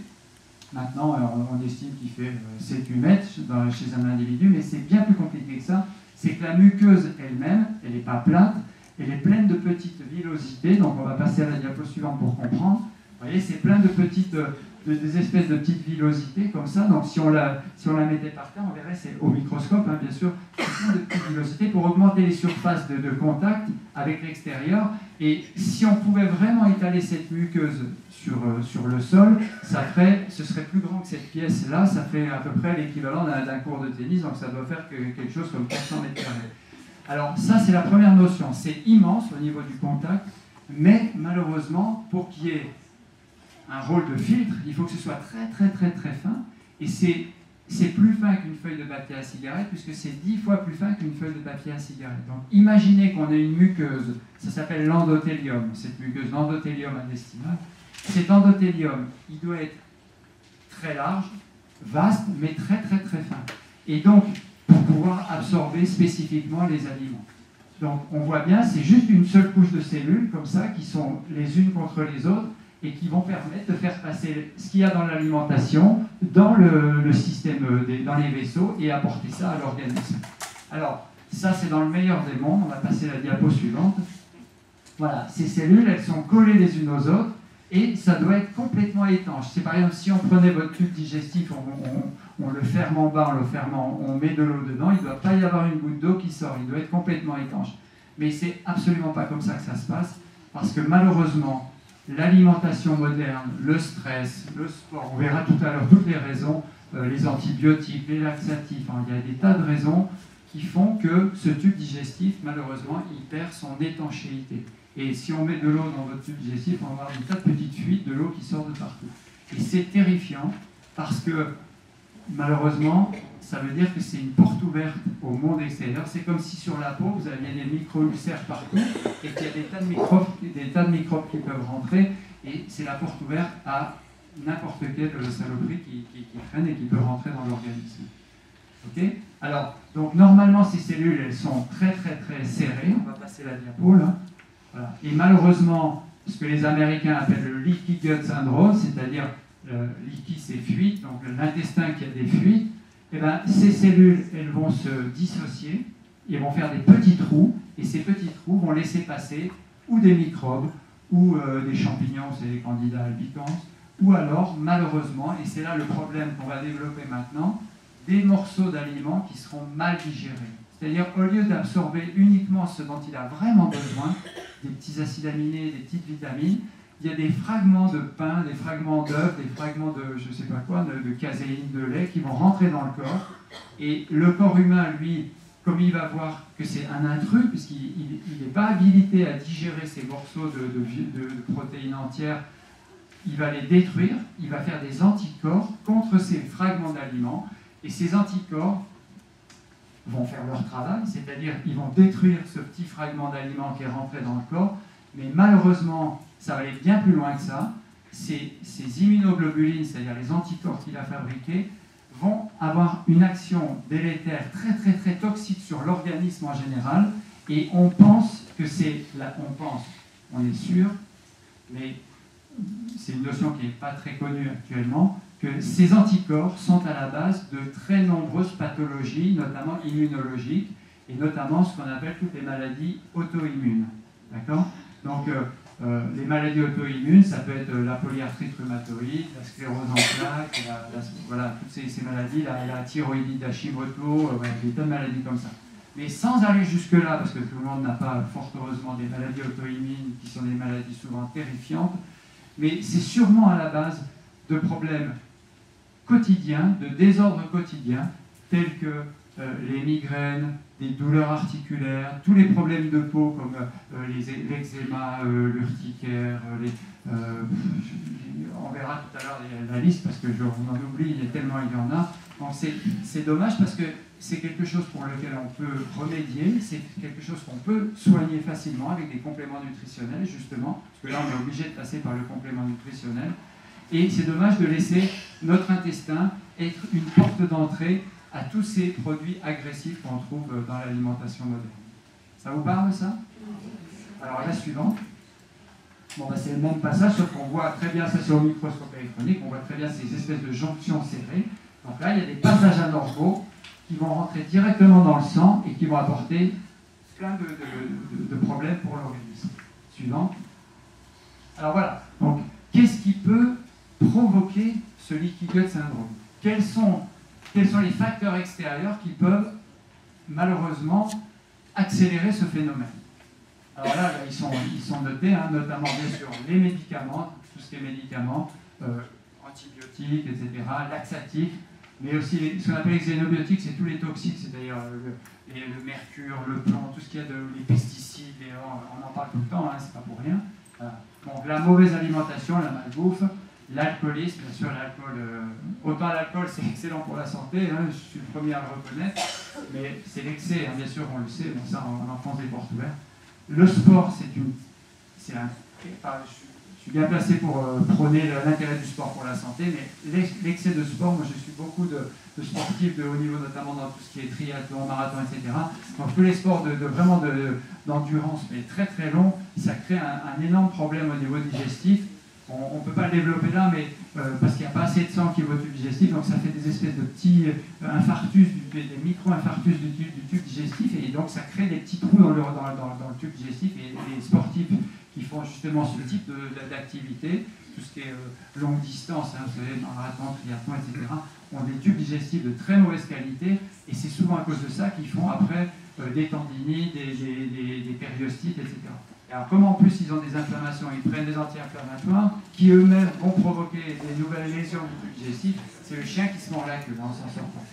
Maintenant, on estime qu'il fait 7-8 mètres chez un individu, mais c'est bien plus compliqué que ça. C'est que la muqueuse elle-même, elle n'est pas plate, elle est pleine de petites villosités. Donc, on va passer à la diapo suivante pour comprendre. Vous voyez, c'est plein de petites, des espèces de petites villosités comme ça. Donc, si on la mettait par terre, on verrait, c'est au microscope, hein, bien sûr, plein de petites villosités pour augmenter les surfaces de contact avec l'extérieur. Et si on pouvait vraiment étaler cette muqueuse sur le sol, ce serait plus grand que cette pièce-là, ça fait à peu près l'équivalent d'un cours de tennis, donc ça doit faire quelque chose comme 400 mètres carrés. Alors ça, c'est la première notion, c'est immense au niveau du contact, mais malheureusement, pour qu'il y ait un rôle de filtre, il faut que ce soit très très très très fin, et c'est plus fin qu'une feuille de papier à cigarette, puisque c'est 10 fois plus fin qu'une feuille de papier à cigarette. Donc imaginez qu'on ait une muqueuse, ça s'appelle l'endothélium, cette muqueuse, l'endothélium intestinal. Cet endothélium, il doit être très large, vaste, mais très très très fin. Et donc, pour pouvoir absorber spécifiquement les aliments. Donc on voit bien, c'est juste une seule couche de cellules, comme ça, qui sont les unes contre les autres, et qui vont permettre de faire passer ce qu'il y a dans l'alimentation, dans le système, dans les vaisseaux, et apporter ça à l'organisme. Alors, ça c'est dans le meilleur des mondes, on va passer à la diapo suivante. Voilà, ces cellules, elles sont collées les unes aux autres, et ça doit être complètement étanche. C'est par exemple, si on prenait votre tube digestif, on le ferme en bas, on met de l'eau dedans, il ne doit pas y avoir une goutte d'eau qui sort, il doit être complètement étanche. Mais c'est absolument pas comme ça que ça se passe, parce que malheureusement, l'alimentation moderne, le stress, le sport, on verra tout à l'heure toutes les raisons, les antibiotiques, les laxatifs, hein, il y a des tas de raisons qui font que ce tube digestif, malheureusement, il perd son étanchéité. Et si on met de l'eau dans votre tube digestif, on va avoir des tas de petites fuites de l'eau qui sortent de partout. Et c'est terrifiant parce que, malheureusement, ça veut dire que c'est une porte ouverte au monde extérieur. C'est comme si sur la peau, vous aviez des micro-ulcères partout et qu'il y a des tas de microbes qui peuvent rentrer. Et c'est la porte ouverte à n'importe quelle saloperie qui traîne et qui peut rentrer dans l'organisme. Ok ? Alors, donc normalement, ces cellules, elles sont très très très serrées. On va passer la diapo là. Voilà. Et malheureusement, ce que les Américains appellent le leaky gut syndrome, c'est-à-dire leaky c'est fuite, donc l'intestin qui a des fuites, et ben, ces cellules, elles vont se dissocier, elles vont faire des petits trous, et ces petits trous vont laisser passer ou des microbes, ou des champignons, c'est les candidats albicans, ou alors, malheureusement, et c'est là le problème qu'on va développer maintenant, des morceaux d'aliments qui seront mal digérés. C'est-à-dire, au lieu d'absorber uniquement ce dont il a vraiment besoin, des petits acides aminés, des petites vitamines, il y a des fragments de pain, des fragments d'œufs, des fragments de je ne sais pas quoi, de caséine, de lait, qui vont rentrer dans le corps. Et le corps humain, lui, comme il va voir que c'est un intrus, puisqu'il n'est pas habilité à digérer ces morceaux de protéines entières, il va les détruire, il va faire des anticorps contre ces fragments d'aliments, et ces anticorps vont faire leur travail, c'est-à-dire ils vont détruire ce petit fragment d'aliment qui est rentré dans le corps, mais malheureusement, ça va aller bien plus loin que ça. Ces immunoglobulines, c'est-à-dire les anticorps qu'il a fabriqués, vont avoir une action délétère très très très toxique sur l'organisme en général, et on pense que c'est, on est sûr, mais c'est une notion qui n'est pas très connue actuellement, que ces anticorps sont à la base de très nombreuses pathologies, notamment immunologiques, et notamment ce qu'on appelle toutes les maladies auto-immunes. D'accord ? Donc, les maladies auto-immunes, ça peut être la polyarthrite rhumatoïde, la sclérose en plaques, voilà, toutes ces maladies, la thyroïdite d'Hashimoto, des tas de maladies comme ça. Mais sans aller jusque-là, parce que tout le monde n'a pas, fort heureusement, des maladies auto-immunes qui sont des maladies souvent terrifiantes, mais c'est sûrement à la base de problèmes quotidiens, de désordres quotidiens, tels que les migraines, des douleurs articulaires, tous les problèmes de peau comme l'eczéma, l'urticaire, on verra tout à l'heure la liste parce que on en oublie, tellement il y en a. Donc c'est dommage parce que c'est quelque chose pour lequel on peut remédier, c'est quelque chose qu'on peut soigner facilement avec des compléments nutritionnels justement, parce que là on est obligé de passer par le complément nutritionnel. Et c'est dommage de laisser notre intestin être une porte d'entrée à tous ces produits agressifs qu'on trouve dans l'alimentation moderne. Ça vous parle, ça? Alors, la suivante. Bon, c'est le même passage, sauf qu'on voit très bien, ça c'est au microscope électronique, on voit très bien ces espèces de jonctions serrées. Donc là, il y a des passages anormaux qui vont rentrer directement dans le sang et qui vont apporter plein de problèmes pour l'organisme. Suivant. Alors voilà. Donc, qu'est-ce qui peut provoquer ce leaky gut syndrome? Quels sont les facteurs extérieurs qui peuvent malheureusement accélérer ce phénomène? Alors là, ils sont notés, hein, notamment bien sûr les médicaments, tout ce qui est médicaments, antibiotiques, etc., laxatifs, mais aussi ce qu'on appelle les xénobiotiques, c'est tous les toxiques, c'est-à-dire le mercure, le plomb, tout ce qu'il y a les pesticides, on en parle tout le temps, hein, c'est pas pour rien. Voilà. Donc la mauvaise alimentation, la malbouffe, l'alcoolisme, bien sûr, l'alcool, autant l'alcool c'est excellent pour la santé, hein, je suis le premier à le reconnaître, mais c'est l'excès, hein, bien sûr, on le sait, bon, ça on enfonce des portes ouvertes. Le sport, je suis bien placé pour prôner l'intérêt du sport pour la santé, mais l'excès de sport, moi je suis beaucoup de sportifs de haut niveau, notamment dans tout ce qui est triathlon, marathon, etc. Donc tous les sports vraiment d'endurance, mais très très longs, ça crée un énorme problème au niveau digestif. On ne peut pas le développer là, mais parce qu'il n'y a pas assez de sang qui va au tube digestif, donc ça fait des espèces de petits infarctus, des micro-infarctus du tube digestif, et donc ça crée des petits trous dans le tube digestif, et les sportifs qui font justement ce type d'activité, tout ce qui est longue distance, hein, vous savez, marathon, triathlon, etc., ont des tubes digestifs de très mauvaise qualité, et c'est souvent à cause de ça qu'ils font après des tendinites, des périostites, etc. Alors, comme en plus ils ont des inflammations, ils prennent des anti-inflammatoires qui eux-mêmes vont provoquer des nouvelles lésions du tube digestif, c'est le chien qui se mord la queue, on s'en sort pas.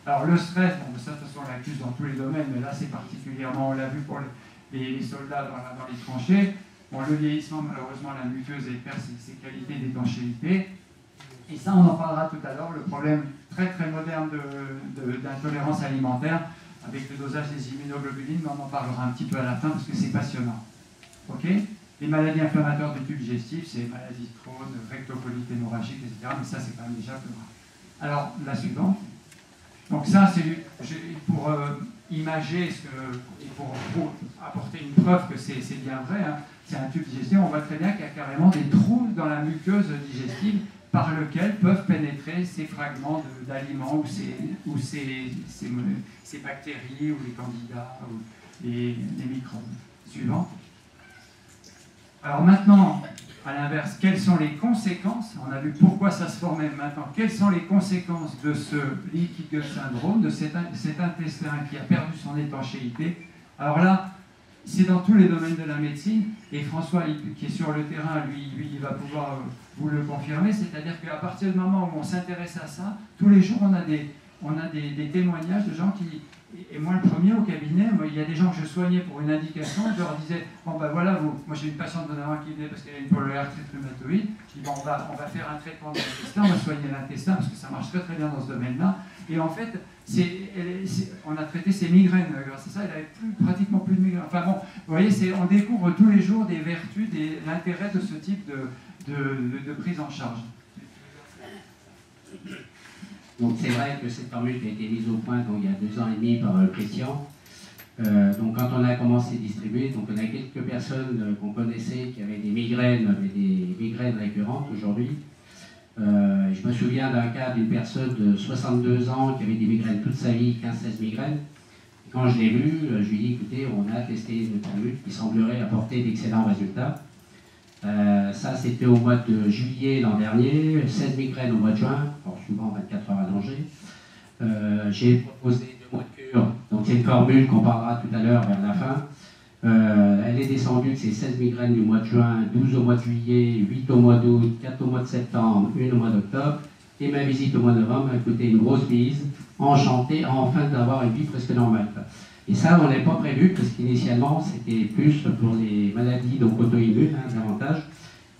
Alors le stress, bon, ça de toute façon on l'accuse dans tous les domaines, mais là c'est particulièrement, on l'a vu pour les soldats dans les tranchées. Bon, le vieillissement, malheureusement, la muqueuse perd ses qualités d'étanchéité. Et ça, on en parlera tout à l'heure, le problème très très moderne d'intolérance alimentaire avec le dosage des immunoglobulines, mais on en parlera un petit peu à la fin parce que c'est passionnant. Ok ? Les maladies inflammatoires du tube digestif, c'est maladies de Crohn, rectocolite hémorragique, etc. Mais ça, c'est quand même déjà plus grave. Alors, la suivante. Donc ça, c'est pour imager et pour apporter une preuve que c'est bien vrai, hein, c'est un tube digestif, on voit très bien qu'il y a carrément des trous dans la muqueuse digestive par lesquels peuvent pénétrer ces fragments d'aliments ou ces bactéries ou les candidats ou les microbes. Suivant. Alors maintenant, à l'inverse, quelles sont les conséquences, on a vu pourquoi ça se formait maintenant, quelles sont les conséquences de ce leaky gut syndrome, de cet intestin qui a perdu son étanchéité. Alors là, c'est dans tous les domaines de la médecine, et François, qui est sur le terrain, lui il va pouvoir vous le confirmer, c'est-à-dire qu'à partir du moment où on s'intéresse à ça, tous les jours on a des témoignages de gens qui, et moi le premier au cabinet, il y a des gens que je soignais pour une indication, je leur disais, bon ben voilà, moi j'ai une patiente de Navarre qui venait parce qu'elle a une polyarthrite rhumatoïde, je dis bon on va faire un traitement de l'intestin, on va soigner l'intestin parce que ça marche très très bien dans ce domaine-là, et en fait, on a traité ses migraines grâce à ça, elle avait pratiquement plus de migraines. Enfin bon, vous voyez, on découvre tous les jours des vertus, l'intérêt de ce type de prise en charge. Donc c'est vrai que cette formule qui a été mise au point donc, il y a 2 ans et demi par Christian. Donc quand on a commencé à distribuer, donc on a quelques personnes qu'on connaissait qui avaient des migraines récurrentes aujourd'hui. Je me souviens d'un cas d'une personne de 62 ans qui avait des migraines toute sa vie, 15-16 migraines. Et quand je l'ai vu, je lui ai dit, écoutez, on a testé une formule qui semblerait apporter d'excellents résultats. Ça, c'était au mois de juillet l'an dernier, 16 migraines au mois de juin, alors souvent 24 heures allongées. J'ai proposé 2 mois de cure, donc c'est une formule qu'on parlera tout à l'heure vers la fin. Elle est descendue de ces 16 migraines du mois de juin, 12 au mois de juillet, 8 au mois d'août, 4 au mois de septembre, 1 au mois d'octobre. Et ma visite au mois de novembre m'a coûté une grosse bise, enchantée enfin d'avoir une vie presque normale. Et ça, on n'avait pas prévu, parce qu'initialement, c'était plus pour les maladies donc auto-immunes, davantage.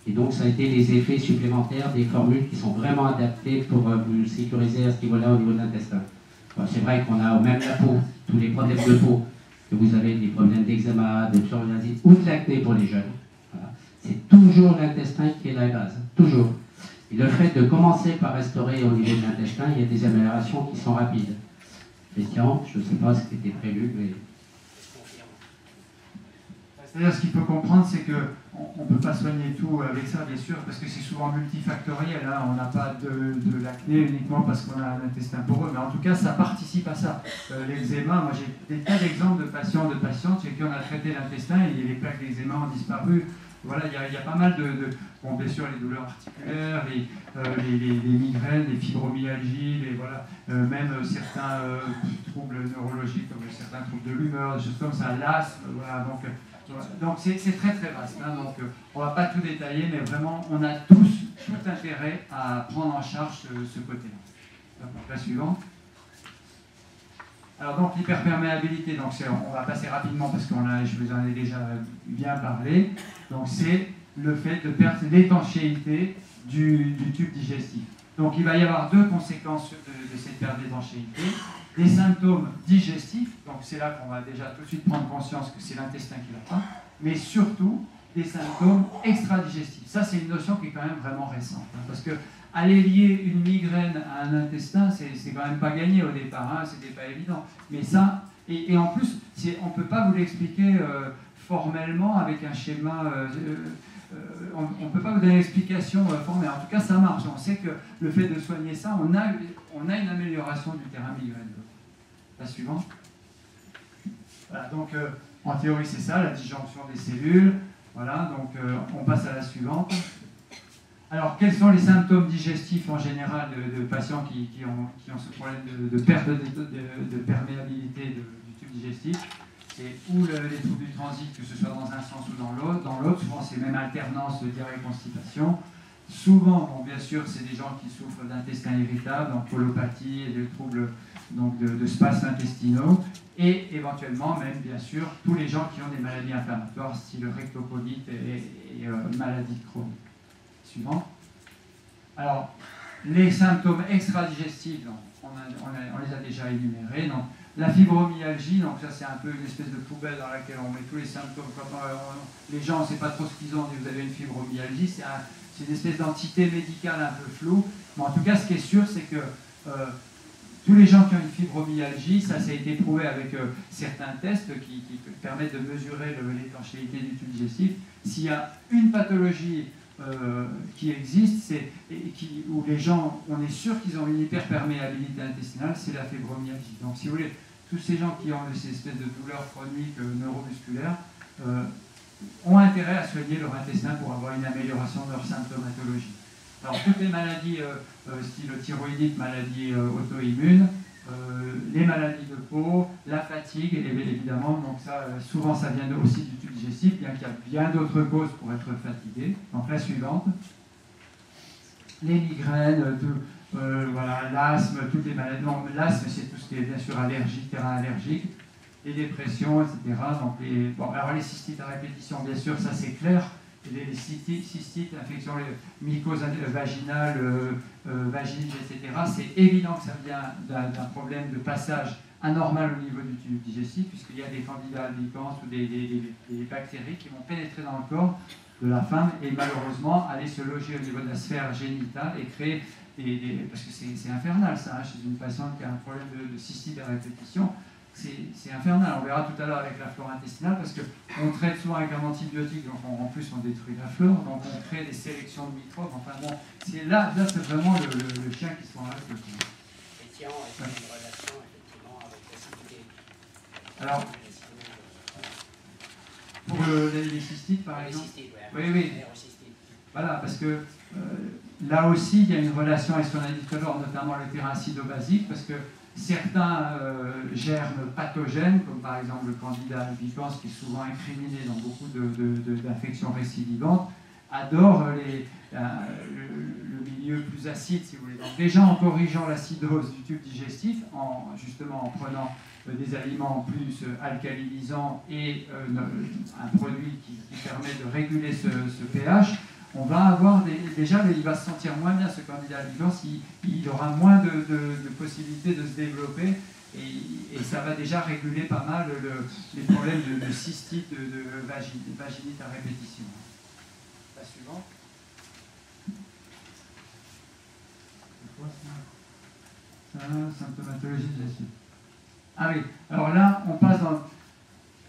Et donc, ça a été les effets supplémentaires des formules qui sont vraiment adaptées pour vous sécuriser à ce niveau-là, au niveau de l'intestin. C'est vrai qu'on a même la peau, tous les problèmes de peau, que vous avez des problèmes d'eczéma, de psoriasis ou de l'acné pour les jeunes. Voilà. C'est toujours l'intestin qui est la base, toujours. Et le fait de commencer par restaurer au niveau de l'intestin, il y a des améliorations qui sont rapides. Christian, je ne sais pas ce qui était prévu, mais... C'est-à-dire, ce qu'il faut comprendre, c'est qu'on ne peut pas soigner tout avec ça, bien sûr, parce que c'est souvent multifactoriel. Hein. On n'a pas de l'acné uniquement parce qu'on a un intestin poreux, mais en tout cas, ça participe à ça. L'eczéma, moi j'ai des tas d'exemples de patients, de patientes chez qui on a traité l'intestin et les plaques d'eczéma ont disparu. Voilà, il y a pas mal bon, bien sûr, les douleurs articulaires, les migraines, les fibromyalgies, voilà, même certains troubles neurologiques, comme certains troubles de l'humeur, des choses comme ça, l'asthme, voilà, donc c'est très très vaste, hein, donc on ne va pas tout détailler, mais vraiment on a tous tout intérêt à prendre en charge ce côté-là. La suivante. Alors donc l'hyperperméabilité, donc on va passer rapidement parce que je vous en ai déjà bien parlé, donc c'est le fait de perdre l'étanchéité du tube digestif. Donc il va y avoir 2 conséquences de cette perte d'étanchéité. Des symptômes digestifs, donc c'est là qu'on va déjà tout de suite prendre conscience que c'est l'intestin qui va pas, mais surtout des symptômes extradigestifs. Ça, c'est une notion qui est quand même vraiment récente, hein, parce que aller lier une migraine à un intestin, c'est quand même pas gagné au départ, hein, c'était pas évident. Mais ça, et en plus, on ne peut pas vous l'expliquer formellement avec un schéma. On ne peut pas vous donner l'explication formelle. En tout cas, ça marche. On sait que le fait de soigner ça, on a une amélioration du terrain migraineux. La suivante. Voilà, donc en théorie, c'est ça, la disjonction des cellules. Voilà, donc on passe à la suivante. Alors, quels sont les symptômes digestifs en général de patients qui ont ce problème de perte de perméabilité du tube digestif? C'est ou les troubles du transit, que ce soit dans un sens ou dans l'autre. Souvent, c'est même alternance de diarrhée-constipation. Souvent, bon, bien sûr, c'est des gens qui souffrent d'intestin irritable, donc colopathie et de troubles donc de spasmes intestinaux. Et éventuellement, même, bien sûr, tous les gens qui ont des maladies inflammatoires, style rectocolite et maladie de Crohn. Suivant. Alors, les symptômes extradigestifs, on les a déjà énumérés. Donc, la fibromyalgie, donc ça c'est un peu une espèce de poubelle dans laquelle on met tous les symptômes. Quand les gens ne savent pas trop ce qu'ils ont, et vous avez une fibromyalgie, c'est une espèce d'entité médicale un peu floue. Mais en tout cas, ce qui est sûr, c'est que tous les gens qui ont une fibromyalgie, ça a été prouvé avec certains tests qui permettent de mesurer l'étanchéité du tube digestif. S'il y a une pathologie qui existe, où les gens, on est sûr qu'ils ont une hyperperméabilité intestinale, c'est la fibromyalgie. Donc si vous voulez, tous ces gens qui ont ces espèces de douleurs chroniques neuromusculaires, ont intérêt à soigner leur intestin pour avoir une amélioration de leur symptomatologie. Alors toutes les maladies style thyroïdite, maladies auto-immunes, les maladies de peau, la fatigue, évidemment, donc ça, souvent ça vient aussi du tube digestif, bien qu'il y a bien d'autres causes pour être fatigué. Donc la suivante, les migraines, voilà, l'asthme, toutes les maladies. Non, l'asthme, c'est tout ce qui est bien sûr allergique, terrain allergique, les dépressions, etc. Donc alors les cystites à répétition, bien sûr, ça c'est clair. Les cystites, infections mycoses vaginales, vaginite, etc. C'est évident que ça vient d'un problème de passage anormal au niveau du tube digestif, puisqu'il y a des candidats albicans ou des bactéries qui vont pénétrer dans le corps de la femme et malheureusement aller se loger au niveau de la sphère génitale et créer parce que c'est infernal ça, hein, chez une patiente qui a un problème de cystite à répétition. C'est infernal, on verra tout à l'heure avec la flore intestinale, parce qu'on traite souvent avec un antibiotique, donc en plus on détruit la flore, donc on crée des sélections de microbes, enfin bon, là c'est vraiment le chien qui se prend la queue. Est-ce une relation effectivement avec l'acidité? Alors, pour les cystites par exemple, oui. Voilà, parce que là aussi il y a une relation avec ce qu'on a dit tout à l'heure, notamment le terrain acido-basique, parce que certains germes pathogènes, comme par exemple le candida albicans, qui est souvent incriminé dans beaucoup d'infections récidivantes, adorent le milieu plus acide, si vous voulez. Donc déjà en corrigeant l'acidose du tube digestif, justement en prenant des aliments plus alcalinisants et un produit qui permet de réguler ce pH, on va avoir déjà, il va se sentir moins bien ce candidat albicans, il aura moins de possibilités de se développer et ça va déjà réguler pas mal les problèmes de cystite, de vaginite à répétition. La suivante. C'est quoi ça? Symptomatologie digestive. Ah oui, alors là, on passe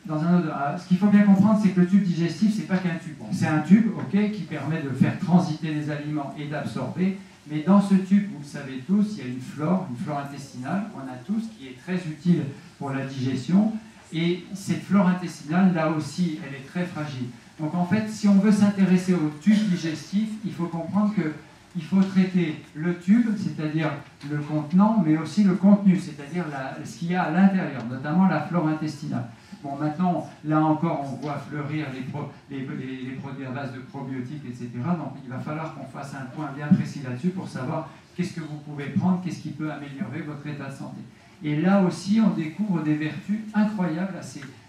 dans un autre. Ce qu'il faut bien comprendre, c'est que le tube digestif, c'est pas qu'un tube. Bon, c'est un tube, ok, qui permet de faire transiter les aliments et d'absorber. Mais dans ce tube, vous le savez tous, il y a une flore intestinale qu'on a tous, qui est très utile pour la digestion. Et cette flore intestinale, là aussi, elle est très fragile. Donc en fait, si on veut s'intéresser au tube digestif, il faut comprendre qu'il faut traiter le tube, c'est-à-dire le contenant, mais aussi le contenu, c'est-à-dire ce qu'il y a à l'intérieur, notamment la flore intestinale. Bon, maintenant, là encore, on voit fleurir les produits à base de probiotiques, etc. Donc, il va falloir qu'on fasse un point bien précis là-dessus pour savoir qu'est-ce que vous pouvez prendre, qu'est-ce qui peut améliorer votre état de santé. Et là aussi, on découvre des vertus incroyables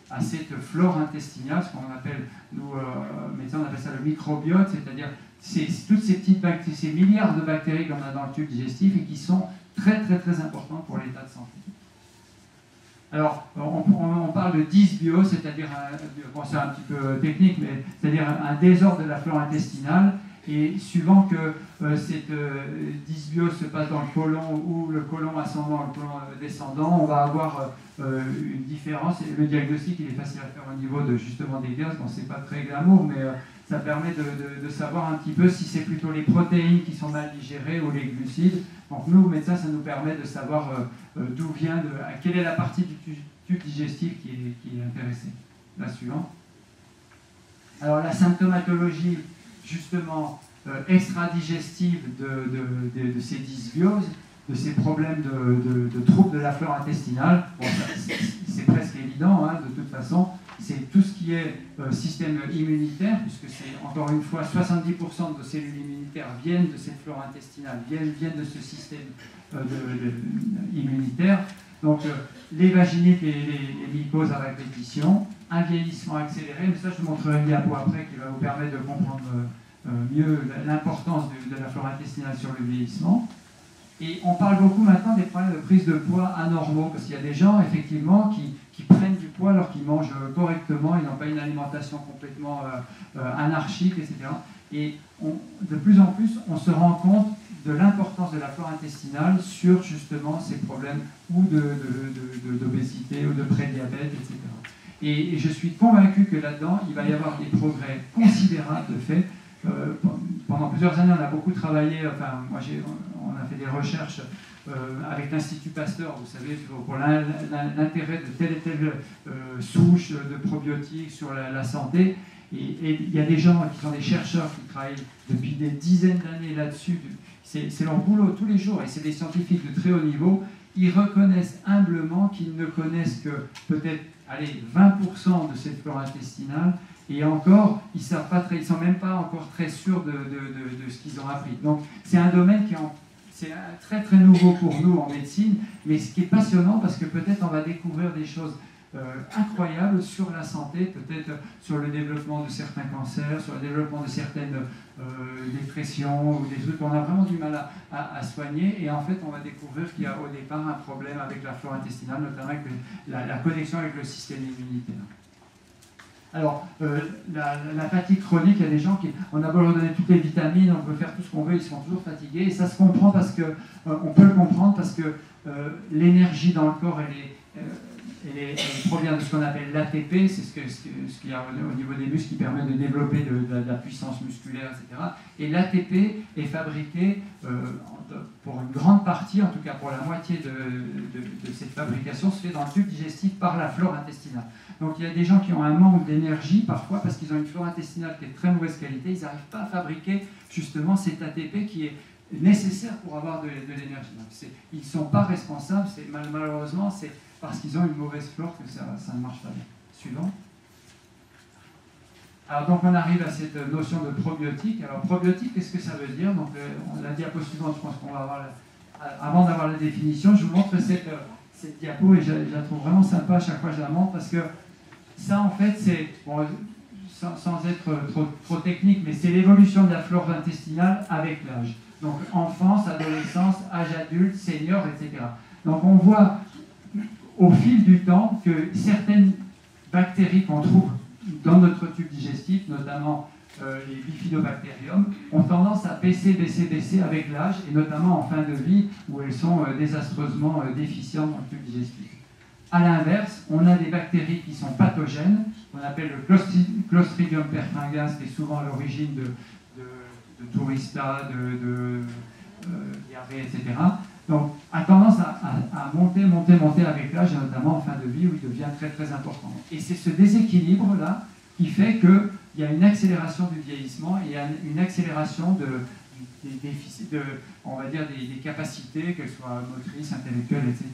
à cette flore intestinale, ce qu'on appelle, nous, médecins, on appelle ça le microbiote, c'est-à-dire toutes ces petites bactéries, ces milliards de bactéries qu'on a dans le tube digestif et qui sont très, très, très importantes pour l'état de santé. Alors, on parle de dysbiose, c'est-à-dire, bon, c'est un petit peu technique, mais c'est-à-dire un désordre de la flore intestinale. Et suivant que cette dysbiose se passe dans le côlon ou le côlon ascendant, le côlon descendant, on va avoir une différence. Et le diagnostic, il est facile à faire au niveau justement des gaz. Bon, c'est pas très glamour, mais ça permet de savoir un petit peu si c'est plutôt les protéines qui sont mal digérées ou les glucides. Donc nous, médecins, ça nous permet de savoir d'où vient, quelle est la partie du tube digestif qui est intéressée. La suivante. Alors la symptomatologie, justement, extra-digestive de ces dysbioses, de ces problèmes de troubles de la flore intestinale, bon, c'est presque évident, hein, de toute façon, c'est tout ce qui est système immunitaire, puisque c'est, encore une fois, 70% de cellules immunitaires viennent de cette flore intestinale, viennent de ce système immunitaire. Donc, les vaginites et les mycoses à répétition, un vieillissement accéléré, mais ça, je vous montrerai un diapo après qui va vous permettre de comprendre mieux l'importance de la flore intestinale sur le vieillissement. Et on parle beaucoup maintenant des problèmes de prise de poids anormaux, parce qu'il y a des gens, effectivement, qui prennent du poids alors qu'ils mangent correctement, ils n'ont pas une alimentation complètement anarchique, etc. Et de plus en plus, on se rend compte de l'importance de la flore intestinale sur, justement, ces problèmes ou d'obésité ou de prédiabète, etc. Et je suis convaincu que là-dedans, il va y avoir des progrès considérables de fait. Pendant plusieurs années, on a beaucoup travaillé, enfin, moi, on a fait des recherches avec l'Institut Pasteur, vous savez, pour l'intérêt de telle et telle souche de probiotiques sur la santé. Et il y a des gens qui sont des chercheurs qui travaillent depuis des dizaines d'années là-dessus. C'est leur boulot tous les jours, et c'est des scientifiques de très haut niveau. Ils reconnaissent humblement qu'ils ne connaissent que peut-être 20% de cette flore intestinale, et encore, ils ne sont même pas encore très sûrs de ce qu'ils ont appris. Donc c'est un domaine qui est c'est très très nouveau pour nous en médecine, mais ce qui est passionnant parce que peut-être on va découvrir des choses incroyables sur la santé, peut-être sur le développement de certains cancers, sur le développement de certaines dépressions ou des trucs qu'on a vraiment du mal à soigner, et en fait on va découvrir qu'il y a au départ un problème avec la flore intestinale, notamment avec la connexion avec le système immunitaire. Alors, la fatigue chronique, il y a des gens qui, on a beau leur donner toutes les vitamines, on peut faire tout ce qu'on veut, ils sont toujours fatigués, et ça se comprend parce que, on peut le comprendre parce que l'énergie dans le corps, elle provient de ce qu'on appelle l'ATP, c'est ce qu'il y a au niveau des muscles qui permet de développer de la puissance musculaire, etc. Et l'ATP est fabriqué, pour une grande partie, en tout cas pour la moitié de cette fabrication, se fait dans le tube digestif par la flore intestinale. Donc il y a des gens qui ont un manque d'énergie parfois parce qu'ils ont une flore intestinale qui est de très mauvaise qualité, ils n'arrivent pas à fabriquer justement cet ATP qui est nécessaire pour avoir de l'énergie. Ils ne sont pas responsables, malheureusement, c'est parce qu'ils ont une mauvaise flore que ça ne marche pas bien. Suivant. Alors donc on arrive à cette notion de probiotique. Alors probiotique, qu'est-ce que ça veut dire? Donc la diapo suivante, je pense qu'on va avoir avant d'avoir la définition, je vous montre cette diapo et je la trouve vraiment sympa à chaque fois que je la montre parce que ça en fait c'est, bon, sans être trop technique, mais c'est l'évolution de la flore intestinale avec l'âge. Donc enfance, adolescence, âge adulte, senior, etc. Donc on voit au fil du temps que certaines bactéries qu'on trouve dans notre tube digestif, notamment les bifidobactériums, ont tendance à baisser avec l'âge, et notamment en fin de vie, où elles sont désastreusement déficientes dans le tube digestif. A l'inverse, on a des bactéries qui sont pathogènes, qu'on appelle le Clostridium perfringens, qui est souvent à l'origine de tourista, de diarrhée, etc. Donc, a tendance à monter avec l'âge, et notamment en fin de vie, où il devient très très important. Et c'est ce déséquilibre-là qui fait qu'il y a une accélération du vieillissement et une accélération on va dire des capacités, qu'elles soient motrices, intellectuelles, etc.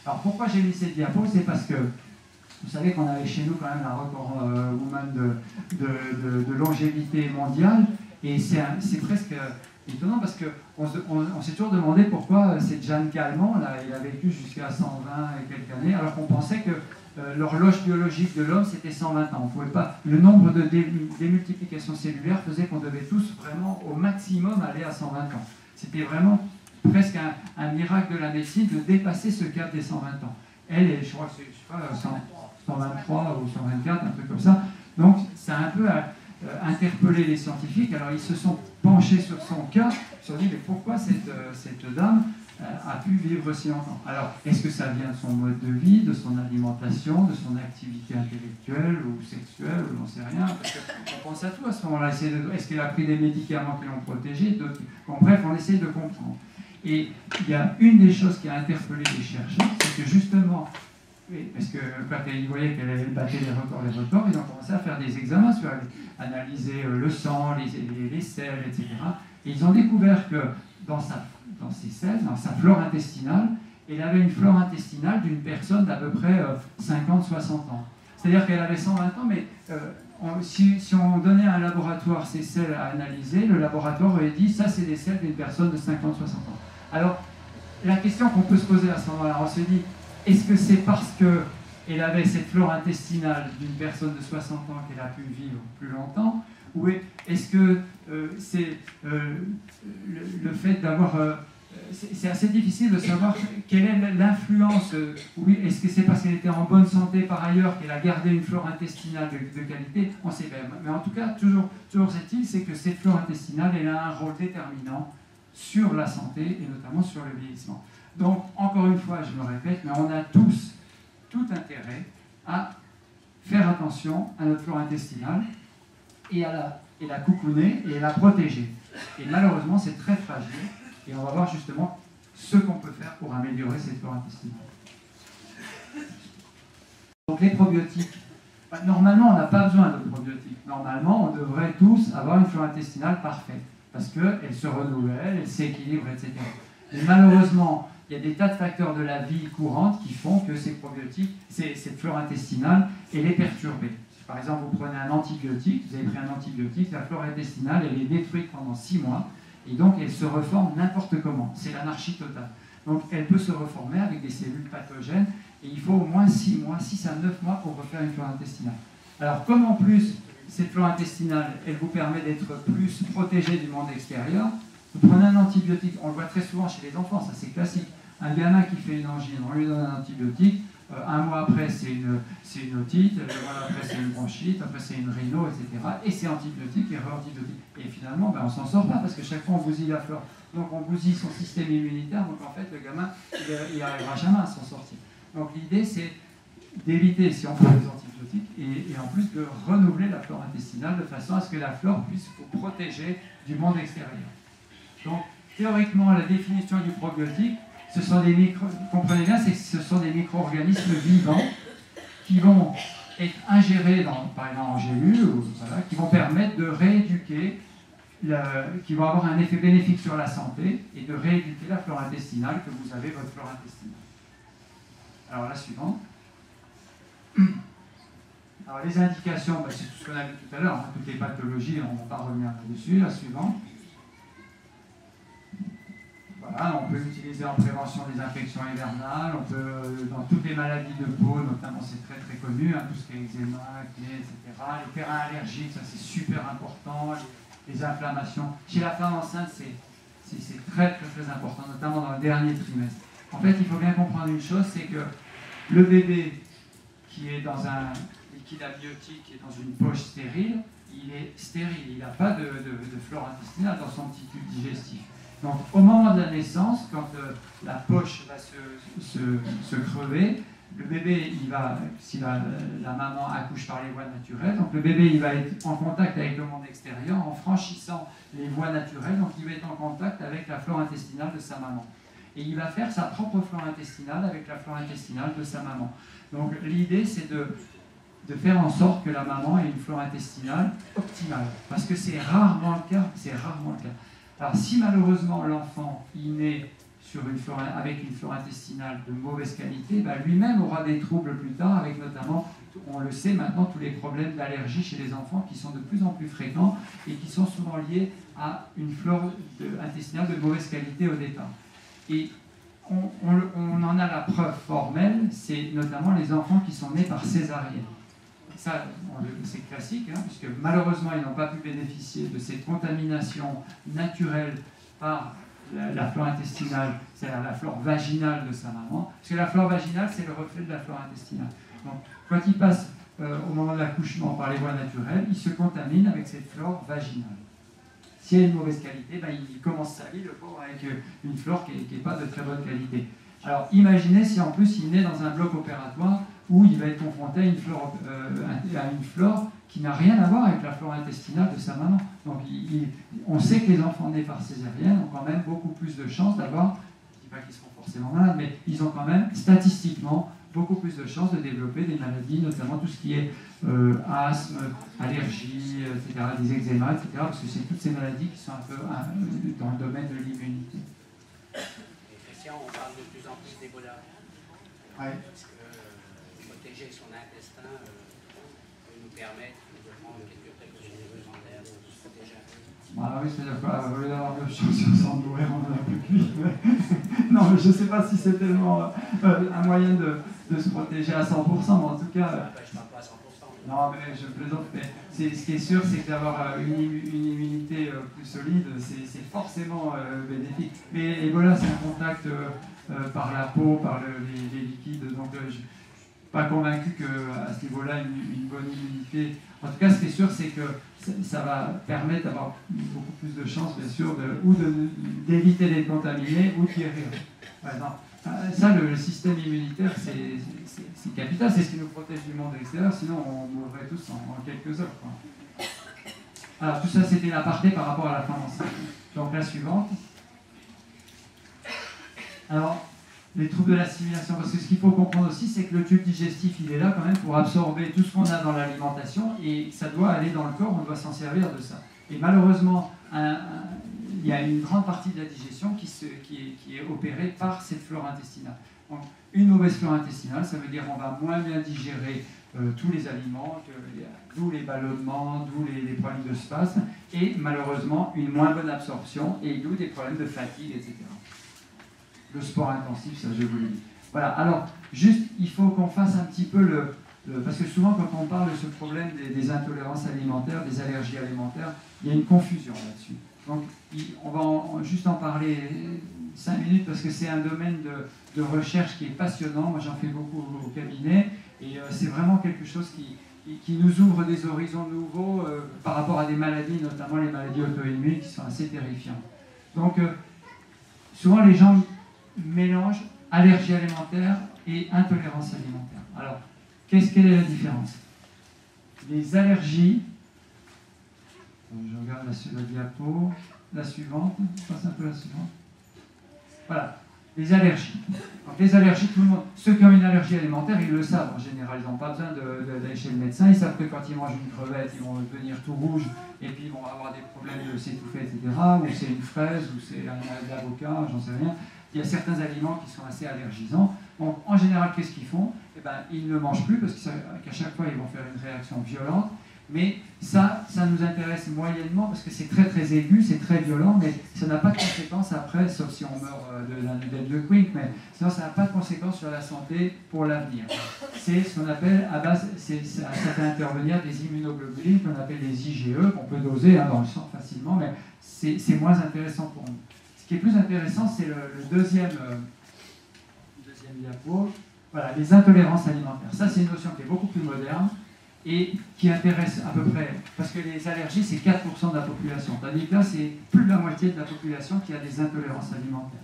Alors pourquoi j'ai mis cette diapo? C'est parce que vous savez qu'on avait chez nous quand même la record woman de longévité mondiale, et c'est presque étonnant parce qu'on s'est toujours demandé pourquoi cette Jeanne Calment, là, elle a vécu jusqu'à 120 et quelques années, alors qu'on pensait que l'horloge biologique de l'homme c'était 120 ans. On pouvait pas, le nombre de démultiplications cellulaires faisait qu'on devait tous vraiment au maximum aller à 120 ans. C'était vraiment presque un miracle de la médecine de dépasser ce cap des 120 ans. Elle, je crois que c'est 123 ou 124, un truc comme ça. Donc ça a un peu interpellé les scientifiques. Alors ils se sont penchés sur son cas, ils se sont dit mais pourquoi cette dame a pu vivre si longtemps? Alors, est-ce que ça vient de son mode de vie, de son alimentation, de son activité intellectuelle ou sexuelle, ou j'en sais rien? Parce qu'on pense à tout à ce moment-là. Est-ce qu'elle a pris des médicaments qui l'ont protégée? Bon, bref, on essaie de comprendre. Et il y a une des choses qui a interpellé les chercheurs, c'est que justement, parce que quand ils voyaient qu'elle battait les records, ils ont commencé à faire des examens sur elle, analyser le sang, les selles, etc. Et ils ont découvert que dans ses selles, dans sa flore intestinale, elle avait une flore intestinale d'une personne d'à peu près 50-60 ans. C'est-à-dire qu'elle avait 120 ans, mais si on donnait à un laboratoire ces selles à analyser, le laboratoire aurait dit ça c'est des selles d'une personne de 50-60 ans. Alors, la question qu'on peut se poser à ce moment-là, on se dit, est-ce que c'est parce qu'elle avait cette flore intestinale d'une personne de 60 ans qu'elle a pu vivre plus longtemps, ou est-ce que c'est le fait d'avoir... c'est assez difficile de savoir quelle est l'influence. Oui, est-ce que c'est parce qu'elle était en bonne santé par ailleurs qu'elle a gardé une flore intestinale de qualité? On sait pas. Mais en tout cas, toujours est-il, c'est que cette flore intestinale, elle a un rôle déterminant sur la santé et notamment sur le vieillissement. Donc, encore une fois, je me répète, mais on a tous tout intérêt à faire attention à notre flore intestinale et à la coucouner et à la protéger. Et malheureusement, c'est très fragile. Et on va voir justement ce qu'on peut faire pour améliorer cette flore intestinale. Donc les probiotiques, Normalement, on n'a pas besoin de probiotiques. Normalement, on devrait tous avoir une flore intestinale parfaite, parce qu'elle se renouvelle, elle s'équilibre, etc. Mais malheureusement, il y a des tas de facteurs de la vie courante qui font que ces probiotiques, cette flore intestinale, elle est perturbée. Par exemple, vous prenez un antibiotique, vous avez pris un antibiotique, la flore intestinale, elle est détruite pendant 6 mois, et donc elle se reforme n'importe comment. C'est l'anarchie totale. Donc elle peut se reformer avec des cellules pathogènes, et il faut au moins 6 mois, 6 à 9 mois pour refaire une flore intestinale. Alors comme en plus, cette flore intestinale, elle vous permet d'être plus protégé du monde extérieur, vous prenez un antibiotique, on le voit très souvent chez les enfants, ça c'est classique. Un gamin qui fait une angine, on lui donne un antibiotique, un mois après c'est une otite, le mois après c'est une bronchite, après c'est une rhino, etc. Et c'est antibiotique et re-antibiotique. Et finalement, ben, on ne s'en sort pas parce que chaque fois on bousille la flore. Donc on bousille son système immunitaire, donc en fait le gamin, il n'arrivera jamais à s'en sortir. Donc l'idée c'est d'éviter, si on prend des antibiotiques, et en plus de renouveler la flore intestinale de façon à ce que la flore puisse vous protéger du monde extérieur. Donc théoriquement, la définition du probiotique, ce sont des comprenez bien, c'est que ce sont des micro-organismes vivants qui vont être ingérés par exemple en gélules, voilà, qui vont permettre de rééduquer, qui vont avoir un effet bénéfique sur la santé et de rééduquer la flore intestinale que vous avez, votre flore intestinale. Alors la suivante. Alors les indications, ben, c'est tout ce qu'on a vu tout à l'heure, hein, toutes les pathologies, on ne va pas revenir là-dessus. La suivante. Voilà, on peut l'utiliser en prévention des infections hivernales, on peut, dans toutes les maladies de peau, notamment c'est très très connu, hein, tout ce qui est eczéma, acné, etc. Les terrains allergiques, ça c'est super important, les inflammations. Chez la femme enceinte, c'est très très très important, notamment dans le dernier trimestre. En fait, il faut bien comprendre une chose, c'est que le bébé qui est dans un liquide amniotique, qui est dans une poche stérile, il est stérile, il n'a pas de flore intestinale dans son petit tube digestif. Donc, au moment de la naissance, quand la poche va se crever, le bébé, si la maman accouche par les voies naturelles, donc le bébé il va être en contact avec le monde extérieur en franchissant les voies naturelles, donc il va être en contact avec la flore intestinale de sa maman. Et il va faire sa propre flore intestinale avec la flore intestinale de sa maman. Donc l'idée, c'est de faire en sorte que la maman ait une flore intestinale optimale, parce que c'est rarement le cas, Alors si malheureusement l'enfant naît avec une flore intestinale de mauvaise qualité, ben, lui-même aura des troubles plus tard, avec notamment, on le sait maintenant, tous les problèmes d'allergie chez les enfants qui sont de plus en plus fréquents et qui sont souvent liés à une flore intestinale de mauvaise qualité au départ. Et on en a la preuve formelle, c'est notamment les enfants qui sont nés par césarienne. Ça, c'est classique, hein, puisque malheureusement, ils n'ont pas pu bénéficier de cette contamination naturelle par la flore intestinale, c'est-à-dire la flore vaginale de sa maman, parce que la flore vaginale, c'est le reflet de la flore intestinale. Donc, quand ils passent au moment de l'accouchement par les voies naturelles, ils se contaminent avec cette flore vaginale. S'il y a une mauvaise qualité, ben, il commence sa vie, le pauvre, avec une flore qui n'est pas de très bonne qualité. Alors, imaginez si en plus il naît dans un bloc opératoire où il va être confronté à une flore qui n'a rien à voir avec la flore intestinale de sa maman. Donc on sait que les enfants nés par césarienne ont quand même beaucoup plus de chances d'avoir, je ne dis pas qu'ils seront forcément malades, mais ils ont quand même statistiquement beaucoup plus de chances de développer des maladies, notamment tout ce qui est asthme, allergie, etc., des eczémas, etc., parce que c'est toutes ces maladies qui sont un peu dans le domaine de l'immunité. On parle de plus en plus d'Ebola. Ouais. Parce que protéger son intestin peut nous permettre de prendre quelques précautions secondaires pour se protéger un peu. Ah oui, c'est-à-dire qu'au lieu d'avoir de choses sur s'en nourrir, on en a plus cuit. Non, mais je ne sais pas si c'est tellement un moyen de se protéger à 100%, mais en tout cas. Je ne parle pas à 100%. Non, mais je plaisante, mais ce qui est sûr, c'est que d'avoir une immunité plus solide, c'est forcément bénéfique. Mais Ebola, c'est un contact par la peau, par les liquides, donc je ne suis pas convaincu qu'à ce niveau-là, une bonne immunité. En tout cas, ce qui est sûr, c'est que ça va permettre d'avoir beaucoup plus de chances, bien sûr, d'éviter d'être contaminé ou de guérir. Ouais, ça, le système immunitaire, c'est capital, c'est ce qui nous protège du monde extérieur, sinon on mourrait tous en quelques heures. Quoi. Alors tout ça, c'était l'aparté par rapport à la femme enceinte. Donc la suivante. Alors, les troubles de l'assimilation, parce que ce qu'il faut comprendre aussi, c'est que le tube digestif, il est là quand même pour absorber tout ce qu'on a dans l'alimentation, et ça doit aller dans le corps, on doit s'en servir de ça. Et malheureusement, il y a une grande partie de la digestion qui est opérée par cette flore intestinale. Donc, une mauvaise flore intestinale, ça veut dire qu'on va moins bien digérer tous les aliments, d'où les ballonnements, d'où les problèmes de spasme, et malheureusement une moins bonne absorption, et d'où des problèmes de fatigue, etc. Le sport intensif, ça je vous le dis. Voilà, alors juste, il faut qu'on fasse un petit peu parce que souvent quand on parle de ce problème des intolérances alimentaires, des allergies alimentaires, il y a une confusion là-dessus. Donc on va juste en parler 5 minutes parce que c'est un domaine de recherche qui est passionnant. Moi j'en fais beaucoup au cabinet et c'est vraiment quelque chose qui nous ouvre des horizons nouveaux par rapport à des maladies, notamment les maladies auto-immunes qui sont assez terrifiantes. Donc souvent les gens mélangent allergie alimentaire et intolérance alimentaire. Alors, quelle est la différence? Les allergies, je regarde la diapo, la suivante, je passe un peu la suivante. Voilà, les allergies. Donc les allergies, tout le monde, ceux qui ont une allergie alimentaire, ils le savent en général, ils n'ont pas besoin d'aller chez le médecin, ils savent que quand ils mangent une crevette, ils vont devenir tout rouges, et puis ils vont avoir des problèmes de s'étouffer, etc., ou c'est une fraise, ou c'est un avocat, j'en sais rien. Il y a certains aliments qui sont assez allergisants. Donc, en général, qu'est-ce qu'ils font? Eh ben, ils ne mangent plus parce qu'à chaque fois, ils vont faire une réaction violente. Mais ça nous intéresse moyennement parce que c'est très très aigu, c'est très violent, mais ça n'a pas de conséquences après, sauf si on meurt de quick, mais sinon ça n'a pas de conséquences sur la santé pour l'avenir. C'est ce qu'on appelle, à base, ça fait intervenir des immunoglobulines qu'on appelle les IgE, qu'on peut doser dans le sang facilement, mais c'est moins intéressant pour nous. Ce qui est plus intéressant, c'est le deuxième diapo. Voilà, les intolérances alimentaires. Ça, c'est une notion qui est beaucoup plus moderne et qui intéresse à peu près, parce que les allergies, c'est 4% de la population. Tandis que là, c'est plus de la moitié de la population qui a des intolérances alimentaires.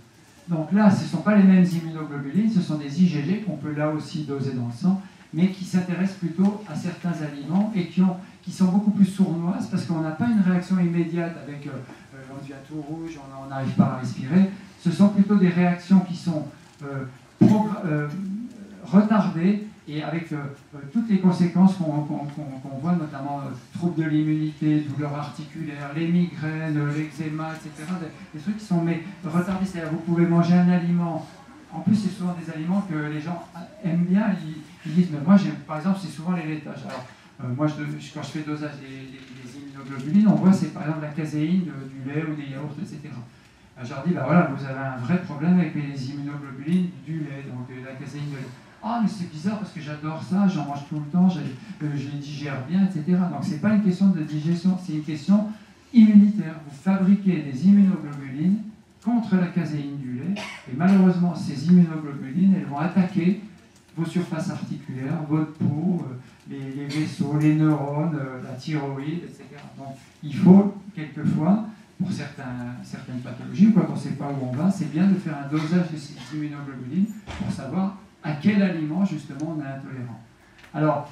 Donc là, ce ne sont pas les mêmes immunoglobulines, ce sont des IgG qu'on peut là aussi doser dans le sang, mais qui s'intéressent plutôt à certains aliments et qui sont beaucoup plus sournoises parce qu'on n'a pas une réaction immédiate avec on devient tout rouge, on n'arrive pas à respirer. Ce sont plutôt des réactions qui sont retardées et avec toutes les conséquences qu'on voit, notamment troubles de l'immunité, douleurs articulaires, les migraines, l'eczéma, etc. Des trucs qui sont retardés. C'est-à-dire vous pouvez manger un aliment. En plus, c'est souvent des aliments que les gens aiment bien. Ils disent, mais moi, par exemple, c'est souvent les laitages. Alors, moi, quand je fais dosage des immunoglobulines, on voit, c'est par exemple la caséine du lait ou des yaourts, etc. Je leur dis, bah voilà, vous avez un vrai problème avec les immunoglobulines du lait, donc la caséine de lait. Ah, mais c'est bizarre parce que j'adore ça, j'en mange tout le temps, je les digère bien, etc. Donc, c'est pas une question de digestion, c'est une question immunitaire. Vous fabriquez des immunoglobulines contre la caséine du lait, et malheureusement, ces immunoglobulines, elles vont attaquer vos surfaces articulaires, votre peau, les vaisseaux, les neurones, la thyroïde, etc. Donc, il faut, quelquefois, pour certaines pathologies, ou quand on ne sait pas où on va, c'est bien de faire un dosage de ces immunoglobulines pour savoir à quel aliment, justement, on est intolérant. Alors,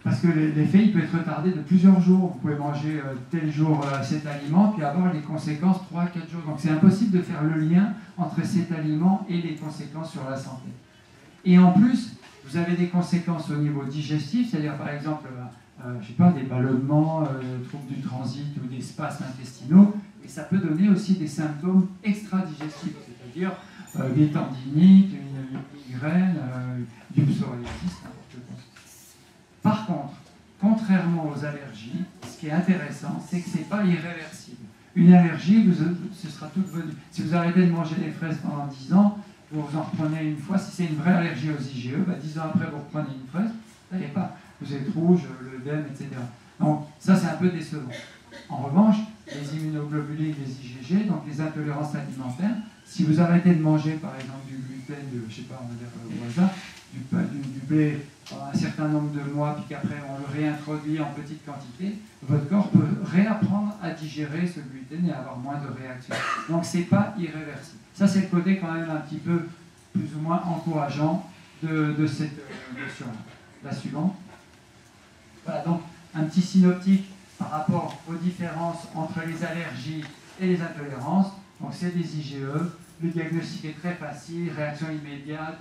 parce que l'effet, il peut être retardé de plusieurs jours. Vous pouvez manger tel jour cet aliment, puis avoir les conséquences 3-4 jours. Donc, c'est impossible de faire le lien entre cet aliment et les conséquences sur la santé. Et en plus, vous avez des conséquences au niveau digestif, c'est-à-dire, par exemple, je ne sais pas, des ballonnements, troubles du transit ou des spasmes intestinaux, et ça peut donner aussi des symptômes extra-digestifs, c'est-à-dire des tendinites, une migraine, du psoriasis, n'importe quoi. Par contre, contrairement aux allergies, ce qui est intéressant, c'est que ce n'est pas irréversible. Une allergie, ce sera toute votre vie. Si vous arrêtez de manger des fraises pendant 10 ans, vous en reprenez une fois. Si c'est une vraie allergie aux IgE, 10 ans après, vous reprenez une fraise, vous n'allez pas. Vous êtes rouge, l'œdème, etc. Donc, ça, c'est un peu décevant. En revanche, les immunoglobulines, les IgG, donc les intolérances alimentaires, si vous arrêtez de manger, par exemple, du gluten, je ne sais pas, on va dire au hasard, du blé pendant un certain nombre de mois, puis qu'après on le réintroduit en petite quantité, votre corps peut réapprendre à digérer ce gluten et avoir moins de réactions. Donc, ce n'est pas irréversible. Ça, c'est le côté quand même un petit peu plus ou moins encourageant de cette notion-là. La suivante. Voilà, donc un petit synoptique par rapport aux différences entre les allergies et les intolérances. Donc c'est des IgE, le diagnostic est très facile, réaction immédiate,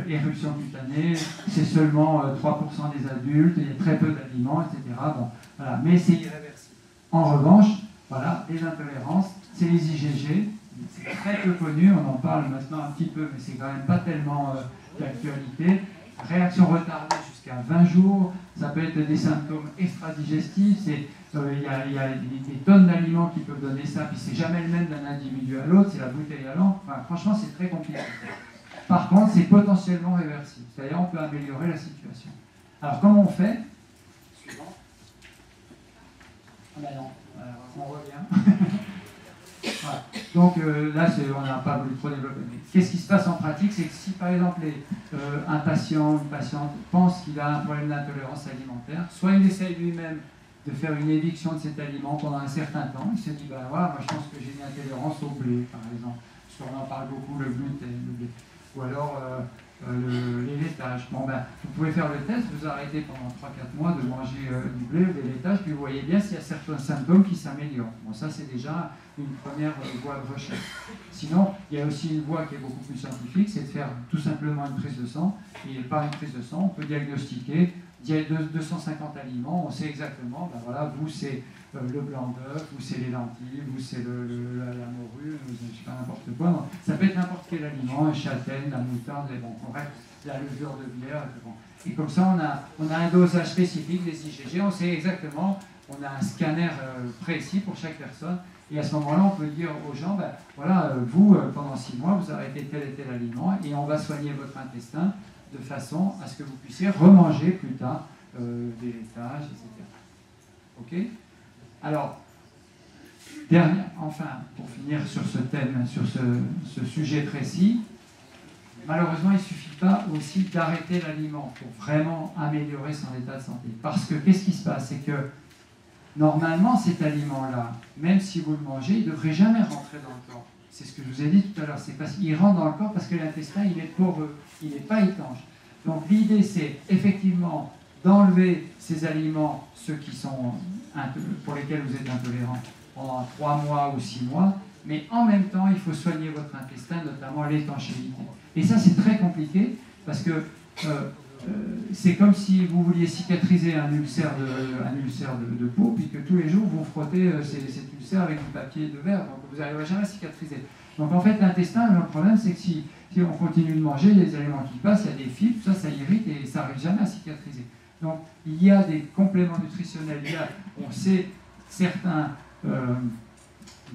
éruption cutanée, c'est seulement 3% des adultes, il y a très peu d'aliments, etc. Bon, voilà. Mais c'est irréversible. En revanche, voilà, les intolérances, c'est les IgG, c'est très peu connu, on en parle maintenant un petit peu, mais c'est quand même pas tellement d'actualité. Réaction retardée jusqu'à 20 jours, ça peut être des symptômes extra-digestifs, il y a des tonnes d'aliments qui peuvent donner ça, puis c'est jamais le même d'un individu à l'autre, c'est la bouteille à l'encre, enfin, franchement c'est très compliqué. Par contre, c'est potentiellement réversible, c'est-à-dire on peut améliorer la situation. Alors comment on fait? Suivant. Ah ben non, alors, on revient. Voilà. Donc là, on n'a pas voulu trop développer. Mais qu'est-ce qui se passe en pratique? C'est que si par exemple un patient, une patiente pense qu'il a un problème d'intolérance alimentaire, soit il essaye lui-même de faire une éviction de cet aliment pendant un certain temps, il se dit, bah voilà, moi je pense que j'ai une intolérance au blé, par exemple, parce qu'on en parle beaucoup, le gluten, le blé. Ou alors les laitages. Bon, ben, vous pouvez faire le test, vous arrêtez pendant 3-4 mois de manger du blé ou des laitages, puis vous voyez bien s'il y a certains symptômes qui s'améliorent. Bon, ça c'est déjà une première voie de recherche. Sinon, il y a aussi une voie qui est beaucoup plus scientifique, c'est de faire tout simplement une prise de sang. Et par une prise de sang, on peut diagnostiquer 250 aliments, on sait exactement, ben voilà, vous c'est le blanc d'œuf, vous c'est les lentilles, vous c'est la morue, je ne sais pas n'importe quoi. Non, ça peut être n'importe quel aliment, la châtaigne, la moutarde, bon, bref, la levure de bière. Bon. Et comme ça, on a un dosage spécifique des IgG, on sait exactement, on a un scanner précis pour chaque personne. Et à ce moment-là, on peut dire aux gens, ben, voilà, vous, pendant 6 mois, vous arrêtez tel et tel aliment et on va soigner votre intestin de façon à ce que vous puissiez remanger plus tard des laitages, etc. Ok? Alors, enfin, pour finir sur ce thème, sur ce sujet précis, malheureusement, il ne suffit pas aussi d'arrêter l'aliment pour vraiment améliorer son état de santé. Parce que qu'est-ce qui se passe? C'est que normalement, cet aliment-là, même si vous le mangez, il ne devrait jamais rentrer dans le corps. C'est ce que je vous ai dit tout à l'heure. C'est parce qu'il rentre dans le corps parce que l'intestin, il est poreux, il n'est pas étanche. Donc l'idée, c'est effectivement d'enlever ces aliments, ceux qui sont pour lesquels vous êtes intolérant, pendant 3 mois ou 6 mois, mais en même temps, il faut soigner votre intestin, notamment l'étanchéité. Et ça, c'est très compliqué parce que c'est comme si vous vouliez cicatriser un ulcère de peau, puis que tous les jours vous frottez cet ulcère avec du papier de verre, donc vous n'arriverez jamais à cicatriser. Donc en fait, l'intestin, le problème, c'est que si on continue de manger, il y a des aliments qui passent, il y a des fibres, ça irrite et ça n'arrive jamais à cicatriser. Donc il y a des compléments nutritionnels, on sait certains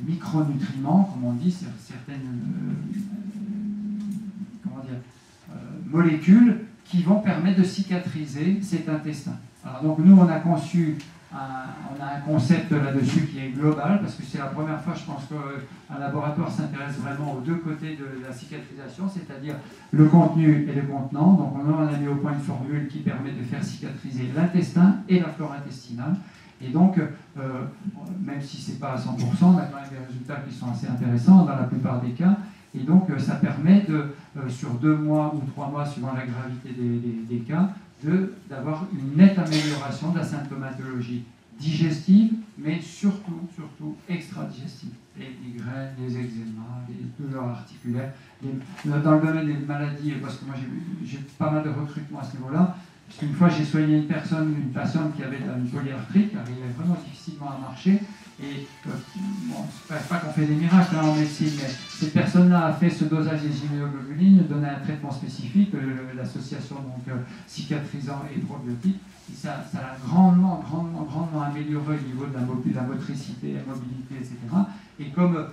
micronutriments, comme on dit, certaines molécules qui vont permettre de cicatriser cet intestin. Alors, donc nous, on a conçu on a un concept là-dessus qui est global, parce que c'est la première fois, je pense, qu'un laboratoire s'intéresse vraiment aux deux côtés de la cicatrisation, c'est-à-dire le contenu et le contenant. Donc on a mis au point une formule qui permet de faire cicatriser l'intestin et la flore intestinale. Et donc, même si ce n'est pas à 100%, on a quand même des résultats qui sont assez intéressants dans la plupart des cas. Et donc, ça permet, sur 2 mois ou 3 mois, suivant la gravité des cas, d'avoir une nette amélioration de la symptomatologie digestive, mais surtout extra-digestive. Les migraines, les eczémas, les douleurs articulaires. Dans le domaine des maladies, parce que moi j'ai pas mal de recrutement à ce niveau-là, parce qu'une fois j'ai soigné une patiente qui avait une polyarthrite, qui arrivait vraiment difficilement à marcher, et bon, c'est pas qu'on fait des miracles en médecine, mais cette personne-là a fait ce dosage des immunoglobulines, donné un traitement spécifique, l'association cicatrisant et probiotique, et ça a grandement amélioré au niveau de la motricité, la mobilité, etc. Et comme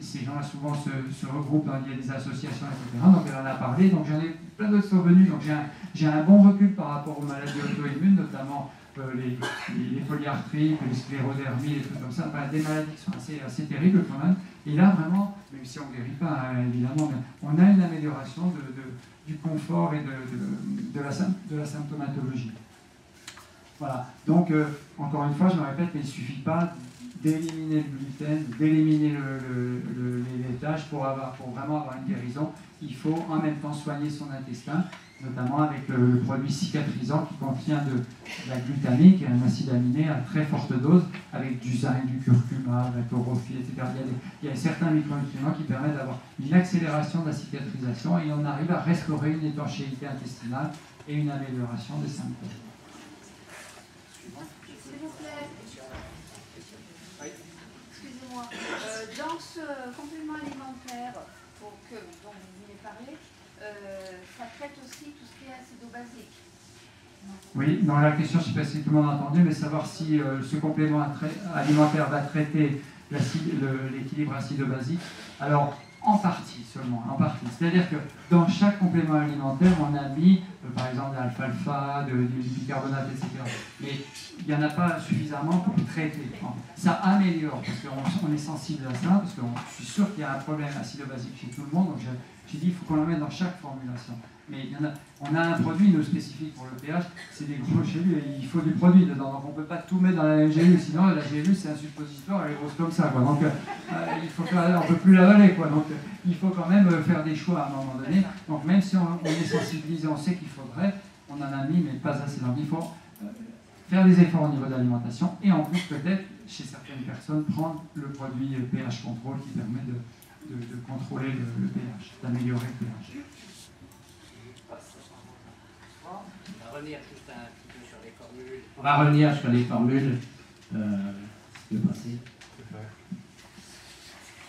ces gens-là souvent se regroupent, il y a des associations, etc. Donc elle en a parlé, donc j'en ai plein d'autres survenus, donc j'ai un bon recul par rapport aux maladies auto-immunes, notamment les polyarthrites, les sclérodermies, des trucs comme ça, enfin, des maladies qui sont assez terribles quand même. Et là vraiment, même si on ne guérit pas évidemment, mais on a une amélioration du confort et de la symptomatologie. Voilà, donc encore une fois, je me répète, mais il ne suffit pas d'éliminer le gluten, d'éliminer les laitages pour vraiment avoir une guérison. Il faut en même temps soigner son intestin notamment avec le produit cicatrisant qui contient de la glutamine, qui est un acide aminé à très forte dose, avec du zinc, du curcuma, de la chlorophylle, etc. Il y a certains micronutriments qui permettent d'avoir une accélération de la cicatrisation et on arrive à restaurer une étanchéité intestinale et une amélioration des symptômes. S'il vous plaît. Excusez-moi. Dans ce complément alimentaire dont vous venez parler, ça traite aussi tout ce qui est acido-basique. Oui, dans la question, je ne sais pas si tout le monde a entendu, mais savoir si ce complément alimentaire va traiter l'équilibre acido-basique. Alors, en partie seulement, en partie. C'est-à-dire que dans chaque complément alimentaire, on a mis, par exemple, de l'alfalfa, du bicarbonate, etc. Mais il n'y en a pas suffisamment pour traiter. Ça améliore, parce qu'on est sensible à ça, parce que je suis sûr qu'il y a un problème acido-basique chez tout le monde, donc j'ai dit qu'il faut qu'on le mette dans chaque formulation. Mais on a un produit, nous, spécifique pour le pH, c'est des gros gélules, et il faut du produit dedans. Donc on ne peut pas tout mettre dans la même gélule, sinon la gélule, c'est un suppositoire, elle est grosse comme ça, quoi. Donc on ne peut plus l'avaler, quoi. Donc il faut quand même faire des choix à un moment donné. Donc même si on est sensibilisé, on sait qu'il faudrait, on en a mis, mais pas assez. Donc il faut faire des efforts au niveau de l'alimentation, et en plus peut-être, chez certaines personnes, prendre le produit pH contrôle qui permet de contrôler le pH, d'améliorer le pH. On va revenir juste un petit peu sur les formules. On va revenir sur les formules. Le passé.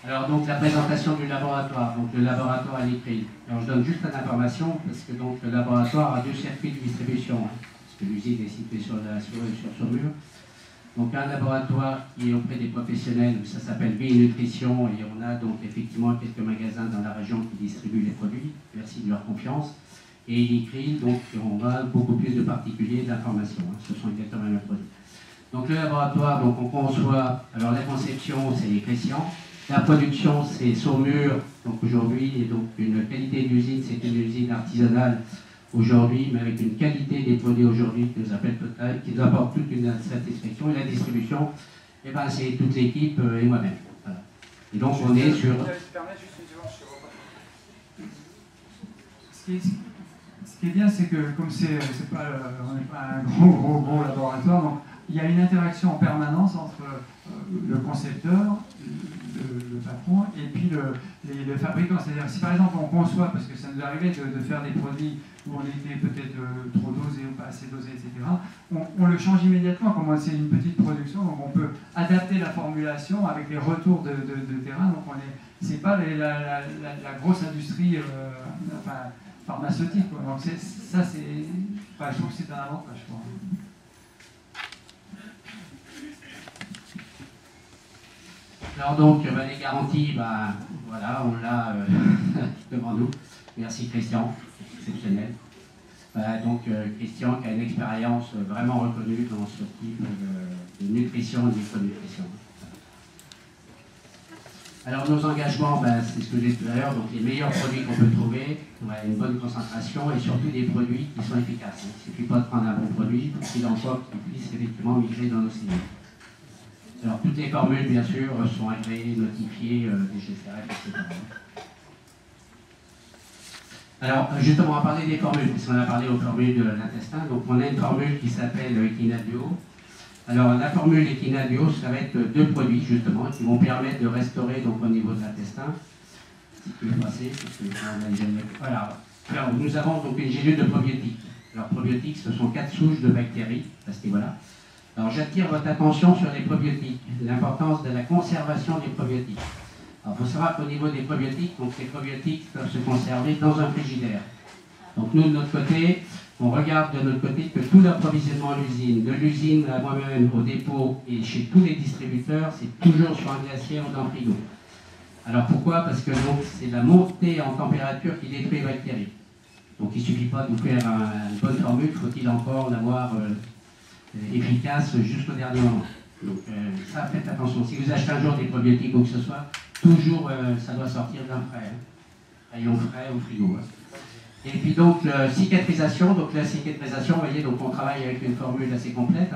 Alors donc la présentation du laboratoire. Donc le laboratoire à l'écrit. Alors je donne juste une information parce que donc le laboratoire a deux circuits de distribution. Parce que l'usine est située sur Saumur. Donc un laboratoire qui est auprès des professionnels, ça s'appelle Nutrition, et on a donc effectivement quelques magasins dans la région qui distribuent les produits. Merci de leur confiance. Et il écrit, donc on a beaucoup plus de particuliers d'informations. Ce sont exactement les mêmes produits. Donc le laboratoire, donc on conçoit, alors la conception c'est les Christian, la production c'est Saumur, donc aujourd'hui, et donc une qualité d'usine, c'est une usine artisanale aujourd'hui, mais avec une qualité des produits aujourd'hui qui nous appelle Total, qui nous apporte toute une satisfaction, et la distribution, eh ben, c'est toute l'équipe et moi-même. Voilà. Et donc on est sur... Ce qui est bien, c'est que comme on n'est pas un gros laboratoire, donc il y a une interaction en permanence entre le concepteur, le patron, et puis le fabricant. C'est-à-dire si par exemple on conçoit, parce que ça nous arrivait de faire des produits où on était peut-être trop dosé ou pas assez dosé, etc., on le change immédiatement, comme c'est une petite production, donc on peut adapter la formulation avec les retours de terrain, donc c'est pas la grosse industrie pharmaceutique, quoi. Donc ça, je trouve que c'est un avantage, quoi. Alors donc, les garanties, voilà, on l'a devant nous. Merci Christian, exceptionnel. Donc Christian qui a une expérience vraiment reconnue dans ce type de nutrition et micronutrition. Alors nos engagements, c'est ce que j'ai dit tout à l'heure, donc les meilleurs produits qu'on peut trouver, une bonne concentration et surtout des produits qui sont efficaces. Il ne suffit pas de prendre un bon produit pour qu'il en soit qui puisse effectivement migrer dans nos cellules. Alors toutes les formules, bien sûr, sont agréées, notifiées, des GCRF, etc. Alors justement, on va parler des formules, puisqu'on a parlé aux formules de l'intestin. Donc on a une formule qui s'appelle Equinabio. Alors la formule Equinabio, ça va être deux produits justement qui vont permettre de restaurer donc au niveau de l'intestin. Si tu veux passer, parce que voilà. Alors nous avons donc une gélule de probiotiques. Alors probiotiques, ce sont 4 souches de bactéries à ce niveau-là. Alors j'attire votre attention sur les probiotiques, l'importance de la conservation des probiotiques. Alors il faut savoir qu'au niveau des probiotiques, donc les probiotiques peuvent se conserver dans un frigidaire. Donc nous de notre côté, on regarde de notre côté que tout l'approvisionnement à l'usine, de l'usine à moi-même au dépôt et chez tous les distributeurs, c'est toujours sur un glacier ou dans le frigo. Alors pourquoi? Parce que c'est la montée en température qui détruit les bactéries. Donc il ne suffit pas de vous faire une bonne formule, faut-il encore l'avoir efficace jusqu'au dernier moment. Donc ça, faites attention. Si vous achetez un jour des probiotiques ou que ce soit, toujours ça doit sortir d'un frais. Rayon frais au frigo. Et puis donc cicatrisation. Donc la cicatrisation, vous voyez, donc on travaille avec une formule assez complète,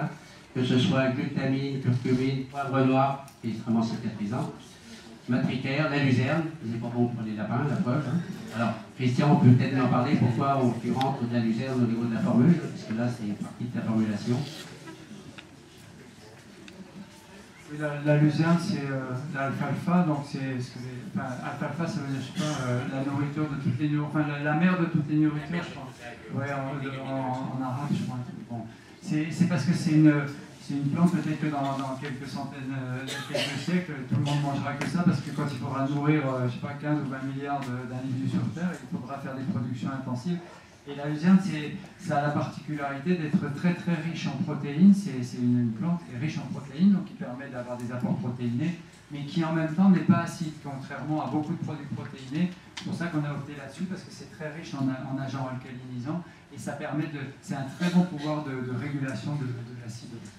que ce soit glutamine, curcumine, poivre noir, qui est extrêmement cicatrisant. matricaire, la luzerne, c'est pas bon pour les lapins, la preuve. Hein. Alors, Christian, on peut peut-être en parler, pourquoi on rentre de la luzerne au niveau de la formule, parce que là, c'est une partie de la formulation. Oui, la luzerne, c'est l'alfalfa, donc c'est ce que alfalfa, ça veut dire, je sais pas, la nourriture de toutes les nourritures, enfin la mère de toutes les nourritures, je pense. Ouais, en arabe, je crois. Bon. C'est parce que c'est une plante, peut-être que dans quelques centaines, quelques siècles, tout le monde mangera que ça, parce que quand il faudra nourrir, je sais pas, 15 ou 20 milliards d'individus sur Terre, il faudra faire des productions intensives. Et la luzerne, ça a la particularité d'être très très riche en protéines. C'est une plante qui est riche en protéines, donc qui permet d'avoir des apports protéinés, mais qui en même temps n'est pas acide, contrairement à beaucoup de produits protéinés. C'est pour ça qu'on a opté là-dessus, parce que c'est très riche en agents alcalinisants, et ça permet c'est un très bon pouvoir de régulation de l'acidose.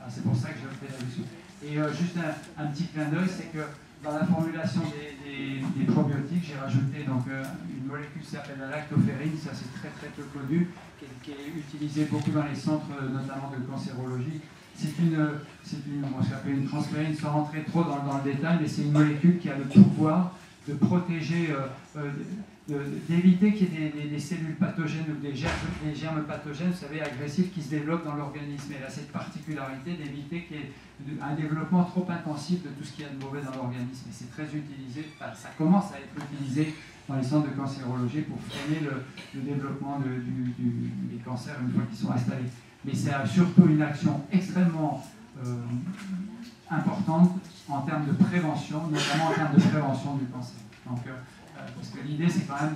C'est pour ça que j'ai opté là-dessus. Et juste un petit clin d'œil, c'est que dans la formulation des probiotiques, j'ai rajouté donc, une molécule qui s'appelle la lactoférine, ça c'est très très peu connu, qui est utilisée beaucoup dans les centres, notamment de cancérologie. C'est ce qu'on appelle une transférine, sans rentrer trop dans le détail, mais c'est une molécule qui a le pouvoir de protéger, d'éviter qu'il y ait des cellules pathogènes ou des germes pathogènes, vous savez, agressifs qui se développent dans l'organisme. Et elle a cette particularité d'éviter qu'il y ait un développement trop intensif de tout ce qu'il y a de mauvais dans l'organisme. Et c'est très utilisé, ça commence à être utilisé dans les centres de cancérologie pour freiner le développement des cancers une fois qu'ils sont installés. Mais c'est surtout une action extrêmement importante en termes de prévention, notamment en termes de prévention du cancer. Donc, parce que l'idée, c'est quand même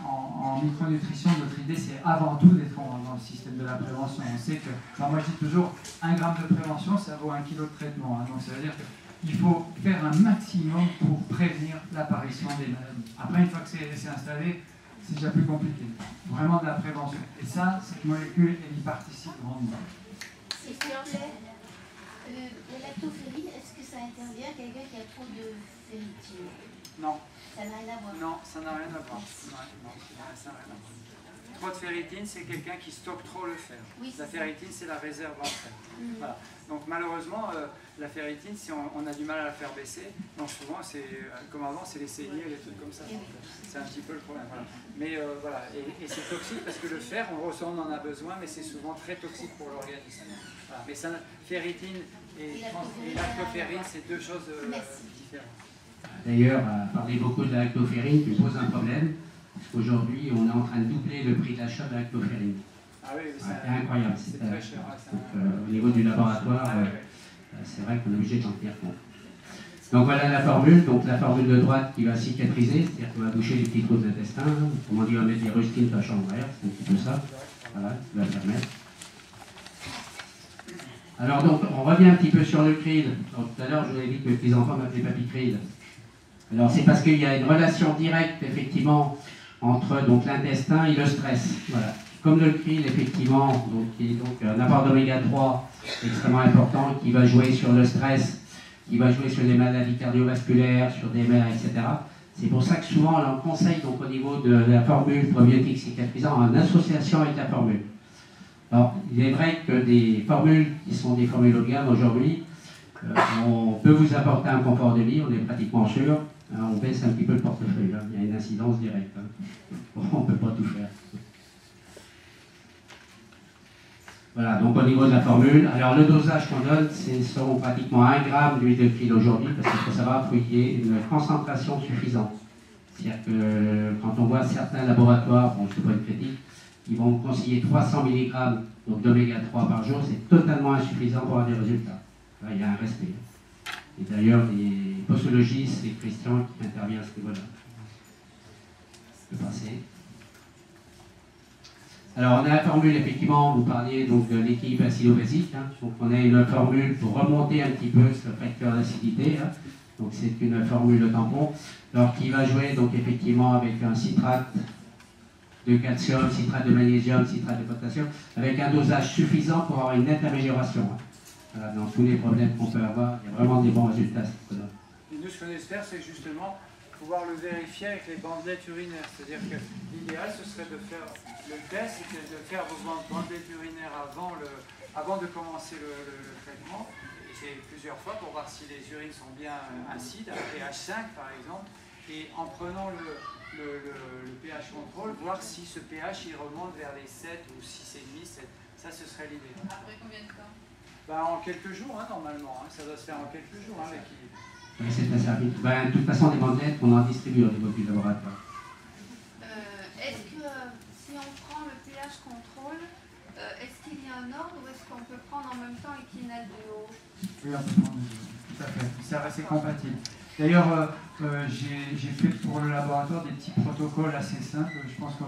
en micronutrition, notre idée, c'est avant tout d'être dans le système de la prévention. On sait que, moi je dis toujours, 1 gramme de prévention, ça vaut 1 kilo de traitement. Hein. Donc ça veut dire qu'il faut faire un maximum pour prévenir l'apparition des maladies. Après, une fois que c'est installé, c'est déjà plus compliqué. Vraiment de la prévention. Et ça, cette molécule, elle y participe grandement. S'il te plaît, la lactoférine, est-ce que ça intervient à quelqu'un qui a trop de ferritine? Non. Ça n'a rien à voir. Non, ça n'a rien à voir. Ça n'a rien à voir. Trop de ferritine, c'est quelqu'un qui stocke trop le fer. Oui, la ferritine, c'est la réserve en fer. Voilà. Donc malheureusement, la ferritine, si on a du mal à la faire baisser, donc souvent, comme avant, c'est les saignées, les trucs comme ça. C'est un petit peu le problème. Voilà. Mais voilà, et c'est toxique parce que le fer, on en a besoin, mais c'est souvent très toxique pour l'organisme. Voilà. Mais ça, ferritine et lactoférine, c'est deux choses différentes. D'ailleurs, parler beaucoup de la lactoférine qui pose un problème, parce qu'aujourd'hui, on est en train de doubler le prix d'achat de la lactoférine. Ah oui, c'est incroyable. C'est très cher. Au niveau du laboratoire, c'est vrai qu'on est obligé d'en tenir compte. Donc voilà la formule. Donc la formule de droite qui va cicatriser, c'est-à-dire qu'on va boucher les petits trous de l'intestin. Comment dire, on va mettre des rustines de la chambre air, c'est un petit peu ça. Voilà, qui va permettre. Alors donc, on revient un petit peu sur le krill. Donc, tout à l'heure, je vous ai dit que mes petits-enfants m'appelaient Papy Krill. Alors c'est parce qu'il y a une relation directe, effectivement, entre l'intestin et le stress. Voilà. Comme le krill, effectivement, qui est donc un apport d'oméga 3 extrêmement important, qui va jouer sur le stress, qui va jouer sur les maladies cardiovasculaires, sur des mers, etc. C'est pour ça que souvent, on conseille donc, au niveau de la formule probiotique cicatrisant en association avec la formule. Alors, il est vrai que des formules qui sont des formules haut de gamme aujourd'hui, on peut vous apporter un confort de vie, on est pratiquement sûr. Alors, on baisse un petit peu le portefeuille, là. Il y a une incidence directe. Hein. On ne peut pas tout faire. Voilà, donc au niveau de la formule, alors le dosage qu'on donne, c'est pratiquement 1 gramme d'huile de krill aujourd'hui, parce qu'il faut savoir qu'il y ait une concentration suffisante. C'est-à-dire que quand on voit certains laboratoires, bon, je ne fais pas une critique, ils vont conseiller 300 mg d'oméga 3 par jour, c'est totalement insuffisant pour avoir des résultats. Là, il y a un respect. Et d'ailleurs, les posologistes, c'est Christian qui intervient à ce niveau-là. Je peux passer. Alors, on a la formule, effectivement, vous parliez donc de l'équilibre acido-basique. Hein, donc, on a une formule pour remonter un petit peu ce facteur d'acidité. Hein, donc, c'est une formule tampon. Alors, qui va jouer, donc, effectivement, avec un citrate de calcium, citrate de magnésium, citrate de potassium, avec un dosage suffisant pour avoir une nette amélioration. Hein. Voilà, dans tous les problèmes qu'on peut avoir, il y a vraiment des bons résultats. Et nous, ce qu'on espère, c'est justement pouvoir le vérifier avec les bandelettes urinaires. C'est-à-dire que l'idéal, ce serait de faire le test, c'est de faire vos bandelettes urinaires avant de commencer le traitement. Et c'est plusieurs fois pour voir si les urines sont bien acides, à pH 5 par exemple, et en prenant le pH contrôle, voir si ce pH il remonte vers les 7 ou 6,5, 7. Ça, ce serait l'idée. Après combien de temps? En quelques jours, hein, normalement. Hein. Ça doit se faire en quelques jours, hein, l'équilibre. Oui, c'est assez rapide. De toute façon, les bandelettes, on en distribue au niveau du laboratoire. Est-ce que si on prend le pH contrôle, est-ce qu'il y a un ordre ou est-ce qu'on peut prendre en même temps équinèse de l'eau? Oui, on peut prendre tout à fait. C'est compatible. D'ailleurs, j'ai fait pour le laboratoire des petits protocoles assez simples. Je pense que